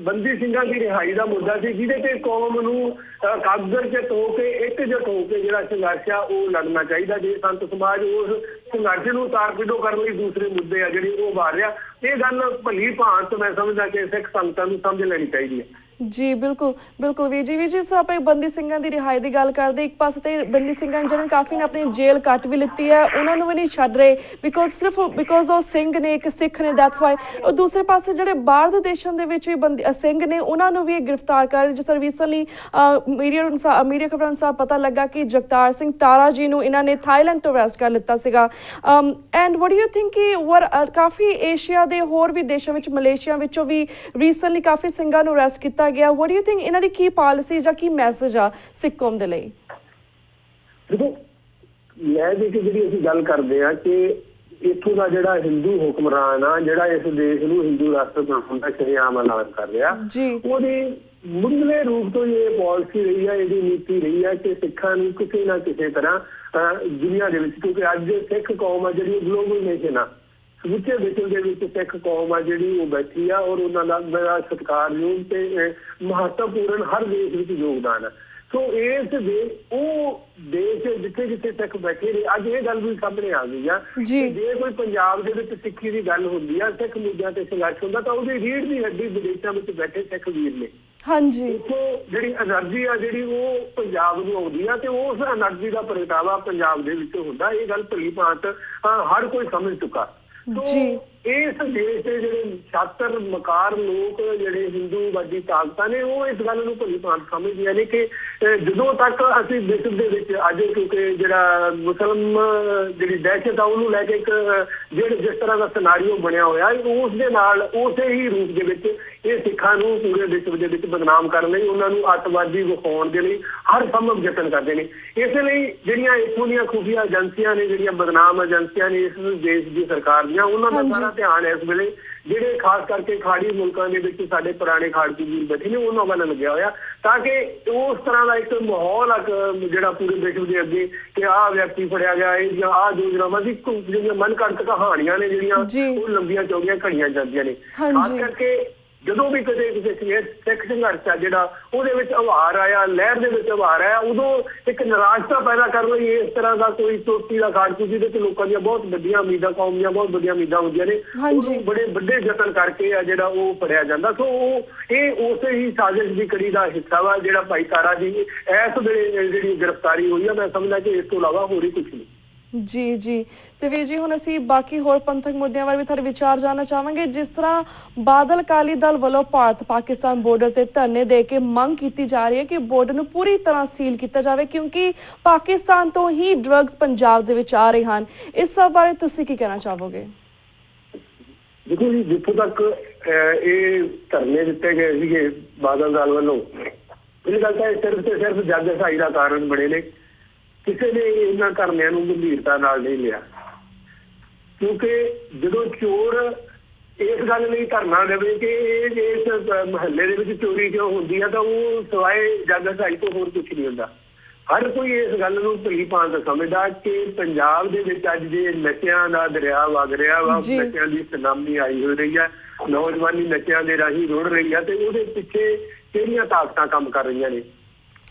ਬੰਦੀ ਸਿੰਘਾਂ ਦੀ ਰਿਹਾਈ ਦਾ ਮੁੱਦਾ ਸੀ, ਜਿਹਦੇ ਤੇ ਕੌਮ ਨੂੰ ਕਾਗਰ ਚ ਧੋ ਕੇ ਇਕਜੁੱਟ ਹੋ ਕੇ ਜਿਹੜਾ ਸੰਘਰਸ਼ ਆ ਉਹ ਲੜਨਾ ਚਾਹੀਦਾ। ਜੇ ਸੰਤ ਸਮਾਜ ਉਸ ਸੰਘਰਸ਼ ਨੂੰ ਤਾਰ-ਪਿੰਡੋਂ ਕਰਨ ਲਈ ਦੂਸਰੇ ਮੁੱਦੇ ਆ ਜਿਹੜੇ ਉਹ ਉਭਾਰ ਰਿਹਾ, ਇਹ ਗੱਲ ਭਲੀ ਭਾਂਤ ਮੈਂ ਸਮਝਦਾ ਕਿ ਸਿੱਖ ਸੰਗਤਾਂ ਨੂੰ ਸਮਝ ਲੈਣੀ ਚਾਹੀਦੀ ਹੈ। ਜੀ ਬਿਲਕੁਲ ਬਿਲਕੁਲ ਵੀਰ ਜੀ ਆਪਾਂ ਬੰਦੀ ਸਿੰਘਾਂ ਦੀ ਰਿਹਾਈ ਦੀ ਗੱਲ ਕਰਦੇ, ਇੱਕ ਪਾਸੇ ਤੇ ਬੰਦੀ ਸਿੰਘਾਂ ਜਿਹਨਾਂ ਕਾਫੀ ਨੇ ਆਪਣੀ ਜੇਲ੍ਹ ਕੱਟ ਵੀ ਲਿੱਤੀ ਹੈ, ਉਹਨਾਂ ਨੂੰ ਵੀ ਨਹੀਂ ਛੱਡ ਰਹੇ ਸਿਰਫ ਬਿਕੋਜ਼ ਉਹ ਸਿੰਘ ਨੇ, ਇੱਕ ਸਿੱਖ ਨੇ, ਦੈਟਸ ਵਾਈ। ਉਹ ਦੂਸਰੇ ਪਾਸੇ ਜਿਹੜੇ ਬਾਹਰ ਦੇ ਦੇਸ਼ਾਂ ਦੇ ਵਿੱਚ ਵੀ ਸਿੰਘ ਨੇ, ਉਹਨਾਂ ਨੂੰ ਵੀ ਗ੍ਰਿਫਤਾਰ ਕਰ ਰਹੇ। ਜਿਸ ਰੀਸੈਂਟਲੀ ਮੀਡੀਆ ਖਬਰਾਂ ਅਨੁਸਾਰ ਪਤਾ ਲੱਗਾ ਕਿ ਜਗਤਾਰ ਸਿੰਘ ਤਾਰਾ ਜੀ ਨੂੰ ਇਹਨਾਂ ਨੇ ਥਾਈਲੈਂਡ ਤੋਂ ਅਰੈਸਟ ਕਰ ਲਿੱਤਾ ਸੀਗਾ। And what do you think ਕਿ ਕਾਫੀ ਏਸ਼ੀਆ ਦੇ ਹੋਰ ਵੀ ਦੇਸ਼ਾਂ ਵਿੱਚ, ਮਲੇਸ਼ੀਆ ਵਿੱਚੋਂ ਵੀ ਰੀਸੈਂਟਲੀ ਕਾਫੀ ਸਿੰਘਾਂ ਨੂੰ ਅਰੈਸਟ ਕੀਤਾ ਗਿਆ। ਵਾਟ ਡੂ ਯੂ ਥਿੰਕ ਇਹਨਾਂ ਦੀ ਕੀ ਪਾਲਿਸੀ ਜਾਂ ਕੀ ਮੈਸੇਜ ਆ ਸਿੱਖ ਕੌਮ ਦੇ ਲਈ? ਦੇਖੋ, ਮੈਂ ਜਿਹੜੀ ਅਸੀਂ ਗੱਲ ਕਰਦੇ ਆ ਕਿ ਇੱਥੋਂ ਦਾ ਜਿਹੜਾ ਹਿੰਦੂ ਹੁਕਮਰਾਨ ਆ, ਜਿਹੜਾ ਇਸ ਦੇਸ਼ ਨੂੰ ਹਿੰਦੂ ਰਾਸ਼ਟਰ ਬਣਾਉਣ ਦਾ ਸ਼ਰੇਆਮ ਐਲਾਨ ਕਰ ਰਿਹਾ, ਉਹਦੀ ਮੁੱਢਲੇ ਰੂਪ ਤੋਂ ਇਹ ਪਾਲਿਸੀ ਰਹੀ ਹੈ, ਇਹਦੀ ਨੀਤੀ ਰਹੀ ਹੈ ਕਿ ਸਿੱਖਾਂ ਨੂੰ ਕਿਸੇ ਨਾ ਕਿਸੇ ਤਰ੍ਹਾਂ ਦੁਨੀਆ ਦੇ ਵਿੱਚ, ਕਿਉਂਕਿ ਅੱਜ ਸਿੱਖ ਕੌਮ ਆ ਜਿਹੜੀ ਗਲੋਬਲ ਨੇਸ਼ਨ ਆ, ਸਮੁੱਚੇ ਵਿਸ਼ਵ ਦੇ ਵਿੱਚ ਸਿੱਖ ਕੌਮ ਆ ਜਿਹੜੀ ਉਹ ਬੈਠੀ ਆ, ਔਰ ਉਹਨਾਂ ਦਾ ਬੜਾ ਸਤਿਕਾਰਯੋਗ ਤੇ ਮਹੱਤਵਪੂਰਨ ਹਰ ਦੇਸ਼ ਵਿੱਚ ਯੋਗਦਾਨ ਹੈ। ਸੋ ਇਸ ਦੇ ਉਹ ਦੇਸ਼ ਜਿੱਥੇ ਜਿੱਥੇ ਸਿੱਖ ਬੈਠੇ ਨੇ, ਅੱਜ ਇਹ ਗੱਲ ਵੀ ਸਾਹਮਣੇ ਆ ਗਈ ਆ ਕਿ ਜੇ ਕੋਈ ਪੰਜਾਬ ਦੇ ਵਿੱਚ ਸਿੱਖੀ ਦੀ ਗੱਲ ਹੁੰਦੀ ਆ, ਸਿੱਖ ਮੁੱਦਿਆਂ ਤੇ ਸੰਘਰਸ਼ ਹੁੰਦਾ, ਤਾਂ ਉਹਦੀ ਰੀੜ੍ਹ ਦੀ ਹੱਡੀ ਵਿਦੇਸ਼ਾਂ ਵਿੱਚ ਬੈਠੇ ਸਿੱਖ ਵੀਰ ਨੇ। ਹਾਂਜੀ, ਜਿਹੜੀ એનર્ਜੀ ਆ ਜਿਹੜੀ ਉਹ ਪੰਜਾਬ ਨੂੰ ਆਉਂਦੀ ਆ ਤੇ ਉਸ એનર્ਜੀ ਦਾ ਪ੍ਰਗਟਾਵਾ ਪੰਜਾਬ ਦੇ ਵਿੱਚ ਹੁੰਦਾ। ਇਹ ਗੱਲ ਭਲੀ ਭਾਂਤ ਹਰ ਕੋਈ ਸਮਝ ਚੁੱਕਾ। ਇਸ ਦੇਸ਼ ਦੇ ਜਿਹੜੇ ਛਾਤਰ ਮਕਾਰ ਲੋਕ, ਜਿਹੜੇ ਹਿੰਦੂਵਾਦੀ ਤਾਕਤਾਂ ਨੇ, ਉਹ ਇਸ ਗੱਲ ਨੂੰ ਭਲੀ ਭਾਂਤ ਸਮਝਦੀਆਂ ਨੇ ਕਿ ਜਦੋਂ ਤੱਕ ਅਸੀਂ ਵਿਸ਼ਵ ਦੇ ਵਿੱਚ ਅੱਜ, ਕਿਉਂਕਿ ਜਿਹੜਾ ਮੁਸਲਮ ਜਿਹੜੀ ਦਹਿਸ਼ਤ ਆ ਉਹਨੂੰ ਲੈ ਕੇ ਇੱਕ ਜਿਸ ਤਰ੍ਹਾਂ ਦਾ ਸਿਨਾਰੀਓ ਬਣਿਆ ਹੋਇਆ, ਉਸ ਦੇ ਨਾਲ ਉਸੇ ਹੀ ਰੂਪ ਦੇ ਵਿੱਚ ਇਹ ਸਿੱਖਾਂ ਨੂੰ ਪੂਰੇ ਵਿਸ਼ਵ ਦੇ ਵਿੱਚ ਬਦਨਾਮ ਕਰਨ ਲਈ, ਉਹਨਾਂ ਨੂੰ ਅੱਤਵਾਦੀ ਵਿਖਾਉਣ ਦੇ ਲਈ ਹਰ ਸੰਭਵ ਯਤਨ ਕਰਦੇ ਨੇ। ਇਸੇ ਲਈ ਜਿਹੜੀਆਂ ਇੱਥੋਂ ਦੀਆਂ ਖੁਫੀਆ ਏਜੰਸੀਆਂ ਨੇ, ਜਿਹੜੀਆਂ ਬਦਨਾਮ ਏਜੰਸੀਆਂ ਨੇ ਇਸ ਦੇਸ਼ ਦੀ ਸਰਕਾਰ ਦੀਆਂ, ਉਹਨਾਂ ਦਾ ਸਾਰਾ ਧਿਆਨ ਇਸ ਵੇਲੇ ਜਿਹੜੇ ਖਾਸ ਕਰਕੇ ਖਾੜੀ ਮੁਲਕਾਂ ਦੇ ਵਿੱਚ ਸਾਡੇ ਪੁਰਾਣੇ ਖਾੜਕੂ ਵੀਰ ਬੈਠੇ ਨੇ, ਉਹਨਾਂ ਵੱਲ ਲੱਗਿਆ ਹੋਇਆ, ਤਾਂ ਕਿ ਉਸ ਤਰ੍ਹਾਂ ਦਾ ਇੱਕ ਮਾਹੌਲ ਜਿਹੜਾ ਪੂਰੇ ਵਿਸ਼ਵ ਦੇ ਅੱਗੇ ਕਿ ਆਹ ਵਿਅਕਤੀ ਫੜਿਆ ਗਿਆ, ਇਹ ਜਾਂ ਆਹ ਯੋਜਨਾਵਾਂ ਦੀ ਜਿਹੜੀਆਂ ਮਨਘੜਤ ਕਹਾਣੀਆਂ ਨੇ, ਜਿਹੜੀਆਂ ਉਹ ਲੰਬੀਆਂ ਚੌੜੀਆਂ ਘੜੀਆਂ ਜਾਂਦੀਆਂ ਨੇ। ਖਾਸ ਕਰਕੇ ਜਦੋਂ ਵੀ ਕਦੇ ਕਿਸੇ ਸਿੱਖ ਸੰਘਰਸ਼ ਆ ਜਿਹੜਾ ਉਹਦੇ ਵਿੱਚ ਉਭਾਰ ਆਇਆ, ਲਹਿਰ ਦੇ ਵਿੱਚ ਉਭਾਰ ਆਇਆ, ਉਦੋਂ ਇੱਕ ਨਿਰਾਸ਼ਤਾ ਪੈਦਾ ਕਰਨ ਲਈ ਇਸ ਤਰ੍ਹਾਂ ਦਾ ਕੋਈ ਚੋਟੀ ਦਾ ਖਾੜਕੂ ਜਿਹਦੇ ਤੇ ਲੋਕਾਂ ਦੀਆਂ ਬਹੁਤ ਵੱਡੀਆਂ ਉਮੀਦਾਂ, ਕੌਮ ਦੀਆਂ ਬਹੁਤ ਵੱਡੀਆਂ ਉਮੀਦਾਂ ਹੁੰਦੀਆਂ ਨੇ, ਉਹਨੂੰ ਬੜੇ ਵੱਡੇ ਯਤਨ ਕਰਕੇ ਆ ਜਿਹੜਾ ਉਹ ਫੜਿਆ ਜਾਂਦਾ। ਸੋ ਇਹ ਉਸੇ ਹੀ ਸਾਜ਼ਿਸ਼ ਦੀ ਕੜੀ ਦਾ ਹਿੱਸਾ ਵਾ ਜਿਹੜਾ ਭਾਈ ਤਾਰਾ ਜੀ ਇਸ ਵੇਲੇ ਜਿਹੜੀ ਗ੍ਰਿਫਤਾਰੀ ਹੋਈ ਆ। ਮੈਂ ਸਮਝਦਾ ਕਿ ਇਸ ਤੋਂ ਇਲਾਵਾ ਹੋਰ ਹੀ ਕੁਛ ਨਹੀਂ। ਜੀ ਤੇ ਵੀਰ ਜੀ, ਹੁਣ ਅਸੀਂ ਬਾਕੀ ਹੋਰ ਪੰਥਕ ਮੁੱਦਿਆਂ ਬਾਰੇ ਵੀ ਤੁਹਾਡੇ ਵਿਚਾਰ ਜਾਣਨਾ ਚਾਹਾਂਗੇ। ਜਿਸ ਤਰ੍ਹਾਂ ਬਾਦਲ ਅਕਾਲੀ ਦਲ ਵੱਲੋਂ ਭਾਰਤ ਪਾਕਿਸਤਾਨ ਬਾਰਡਰ ਤੇ ਧਰਨੇ ਦੇ ਕੇ ਮੰਗ ਕੀਤੀ ਜਾ ਰਹੀ ਹੈ ਕਿ ਬਾਰਡਰ ਨੂੰ ਪੂਰੀ ਤਰ੍ਹਾਂ ਸੀਲ ਕੀਤਾ ਜਾਵੇ, ਕਿਉਂਕਿ ਪਾਕਿਸਤਾਨ ਤੋਂ ਹੀ ਡਰੱਗਸ ਪੰਜਾਬ ਦੇ ਵਿੱਚ ਆ ਰਹੇ ਹਨ। ਇਸ ਸਭ ਬਾਰੇ ਤੁਸੀਂ ਕੀ ਕਹਿਣਾ ਚਾਹੋਗੇ? ਦੇਖੋ ਜੀ, ਜਿੱਥੋਂ ਤੱਕ ਇਹ ਧਰਨੇ ਦਿੱਤੇ ਗਏ ਸੀਗੇ ਬਾਦਲ ਦਲ ਵੱਲੋਂ, ਇਹ ਗੱਲ ਤਾਂ ਸਿਰਫ ਤੇ ਸਿਰਫ ਜੱਗ ਸਹਾਈ ਦਾ ਕਾਰਨ ਬਣੇ ਨੇ। ਕਿਸੇ ਨੇ ਇਹਨਾਂ ਧਰਨਿਆਂ ਨੂੰ ਗੰਭੀਰਤਾ ਨਾਲ ਨਹੀਂ ਲਿਆ, ਕਿਉਂਕਿ ਜਦੋਂ ਚੋਰ ਇਸ ਗੱਲ ਲਈ ਧਰਨਾ ਦੇਵੇ ਕਿ ਇਸ ਮਹੱਲੇ ਦੇ ਵਿੱਚ ਚੋਰੀ ਕਿਉਂ ਹੁੰਦੀ ਆ, ਤਾਂ ਉਹ ਸਿਵਾਏ ਜੱਗ ਸਹਾਈ ਤੋਂ ਹੋਰ ਕੁਛ ਨਹੀਂ ਹੁੰਦਾ। ਹਰ ਕੋਈ ਇਸ ਗੱਲ ਨੂੰ ਭਲੀ ਭਾਂਤ ਸਮਝਦਾ ਕਿ ਪੰਜਾਬ ਦੇ ਵਿੱਚ ਅੱਜ ਜੇ ਨਸ਼ਿਆਂ ਦਾ ਦਰਿਆ ਵਗ ਰਿਹਾ ਵਾ, ਨਸ਼ਿਆਂ ਦੀ ਸੁਨਾਮੀ ਆਈ ਹੋ ਰਹੀ ਹੈ, ਨੌਜਵਾਨੀ ਨਸ਼ਿਆਂ ਦੇ ਰਾਹੀਂ ਰੁੜ ਰਹੀ ਹੈ, ਤੇ ਉਹਦੇ ਪਿੱਛੇ ਕਿਹੜੀਆਂ ਤਾਕਤਾਂ ਕੰਮ ਕਰ ਰਹੀਆਂ ਨੇ।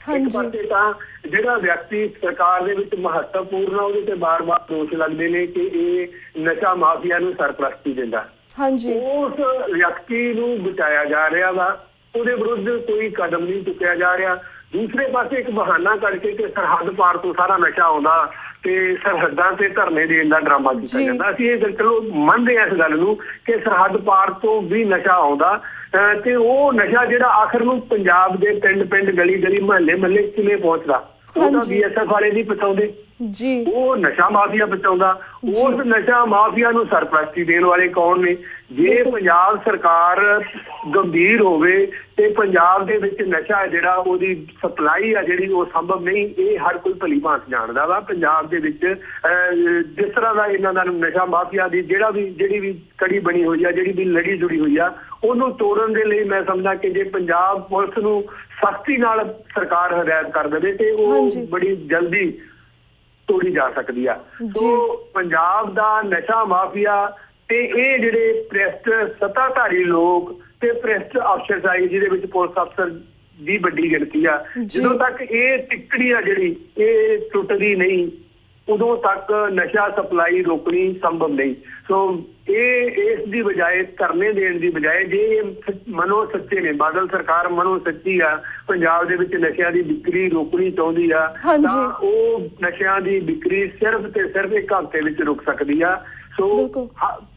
ਇੱਕ ਪਾਸੇ ਤਾਂ ਜਿਹੜਾ ਵਿਅਕਤੀ ਸਰਕਾਰ ਦੇ ਵਿੱਚ ਮਹੱਤਵਪੂਰਨ ਆ, ਉਹਦੇ ਤੇ ਬਾਰ-ਬਾਰ ਦੋਸ਼ ਲੱਗਦੇ ਨੇ ਕਿ ਇਹ ਨਸ਼ਾ ਮਾਫੀਆ ਨੂੰ ਸਰਪ੍ਰਸਤੀ ਦਿੰਦਾ। ਉਸ ਵਿਅਕਤੀ ਨੂੰ ਬਚਾਇਆ ਜਾ ਰਿਹਾ ਵਾ, ਉਹਦੇ ਵਿਰੁੱਧ ਕੋਈ ਕਦਮ ਨਹੀਂ ਚੁੱਕਿਆ ਜਾ ਰਿਹਾ। ਦੂਸਰੇ ਪਾਸੇ ਇੱਕ ਬਹਾਨਾ ਕਰਕੇ ਕਿ ਸਰਹੱਦ ਪਾਰ ਤੋਂ ਸਾਰਾ ਨਸ਼ਾ ਆਉਂਦਾ ਤੇ ਸਰਹੱਦਾਂ ਤੇ ਧਰਨੇ ਦੇਣ ਦਾ ਡਰਾਮਾ ਕੀਤਾ ਜਾਂਦਾ। ਅਸੀਂ ਇਹ ਚਲੋ ਮੰਨਦੇ ਹਾਂ ਇਸ ਗੱਲ ਨੂੰ ਕਿ ਸਰਹੱਦ ਪਾਰ ਤੋਂ ਵੀ ਨਸ਼ਾ ਆਉਂਦਾ, ਤੇ ਉਹ ਨਸ਼ਾ ਜਿਹੜਾ ਆਖਰ ਨੂੰ ਪੰਜਾਬ ਦੇ ਪਿੰਡ ਗਲੀ ਮੁਹੱਲੇ ਕਿਵੇਂ ਪਹੁੰਚਦਾ, ਉਹ ਤਾਂ BSF ਵਾਲੇ ਨਹੀਂ ਪਹੁੰਚਾਉਂਦੇ, ਉਹ ਨਸ਼ਾ ਮਾਫੀਆ ਬਚਾਉਂਦਾ। ਉਸ ਨਸ਼ਾ ਮਾਫੀਆ ਨੂੰ ਸਰਪ੍ਰਸਤੀ ਦੇਣ ਵਾਲੇ ਕੌਣ ਨੇ? ਜੇ ਪੰਜਾਬ ਸਰਕਾਰ ਗੰਭੀਰ ਹੋਵੇ ਤੇ ਪੰਜਾਬ ਦੇ ਵਿੱਚ ਨਸ਼ਾ ਜਿਹੜਾ ਉਹਦੀ ਸਪਲਾਈ ਆ ਜਿਹੜੀ ਉਹ ਸੰਭਵ ਨਹੀਂ, ਇਹ ਹਰ ਕੋਈ ਭਲੀ ਭਾਂਤ ਜਾਣਦਾ ਵਾ। ਪੰਜਾਬ ਦੇ ਵਿੱਚ ਜਿਸ ਤਰ੍ਹਾਂ ਦਾ ਇਹਨਾਂ ਦਾ ਨਸ਼ਾ ਮਾਫੀਆ ਦੀ ਜਿਹੜੀ ਵੀ ਕੜੀ ਬਣੀ ਹੋਈ ਆ, ਜਿਹੜੀ ਵੀ ਲੜੀ ਜੁੜੀ ਹੋਈ ਆ, ਉਹਨੂੰ ਤੋੜਨ ਦੇ ਲਈ ਮੈਂ ਸਮਝਦਾ ਕਿ ਜੇ ਪੰਜਾਬ ਪੁਲਿਸ ਨੂੰ ਸਖਤੀ ਨਾਲ ਸਰਕਾਰ ਹਦਾਇਤ ਕਰ ਦੇਵੇ ਤੇ ਉਹ ਬੜੀ ਜਲਦੀ ਤੋੜੀ ਜਾ ਸਕਦੀ ਆ। ਸੋ ਪੰਜਾਬ ਦਾ ਨਸ਼ਾ ਮਾਫੀਆ ਤੇ ਇਹ ਜਿਹੜੇ ਭ੍ਰਿਸ਼ਟ ਸੱਤਾਧਾਰੀ ਲੋਕ ਤੇ ਭ੍ਰਿਸ਼ਟ ਅਫਸਰਸ਼ਾਹੀ ਜਿਹਦੇ ਵਿੱਚ ਪੁਲਿਸ ਅਫਸਰ ਦੀ ਵੱਡੀ ਗਿਣਤੀ ਆ, ਜਦੋਂ ਤੱਕ ਇਹ ਟਿੱਕੜੀ ਆ ਜਿਹੜੀ ਇਹ ਟੁੱਟਦੀ ਨਹੀਂ, ਉਦੋਂ ਤੱਕ ਨਸ਼ਾ ਸਪਲਾਈ ਰੋਕਣੀ ਸੰਭਵ ਨਹੀਂ। ਸੋ ਇਸ ਦੀ ਬਜਾਏ ਧਰਨੇ ਦੇਣ ਦੀ ਬਜਾਏ ਜੇ ਮਨੋ ਸੱਚੇ ਨੇ, ਬਾਦਲ ਸਰਕਾਰ ਮਨੋ ਸੱਚੀ ਆ, ਪੰਜਾਬ ਦੇ ਵਿੱਚ ਨਸ਼ਿਆਂ ਦੀ ਵਿਕਰੀ ਰੋਕਣੀ ਚਾਹੁੰਦੀ ਆ, ਤਾਂ ਉਹ ਨਸ਼ਿਆਂ ਦੀ ਵਿਕਰੀ ਸਿਰਫ ਤੇ ਸਿਰਫ 1 ਹਫ਼ਤੇ ਵਿੱਚ ਰੁਕ ਸਕਦੀ ਆ। ਸੋ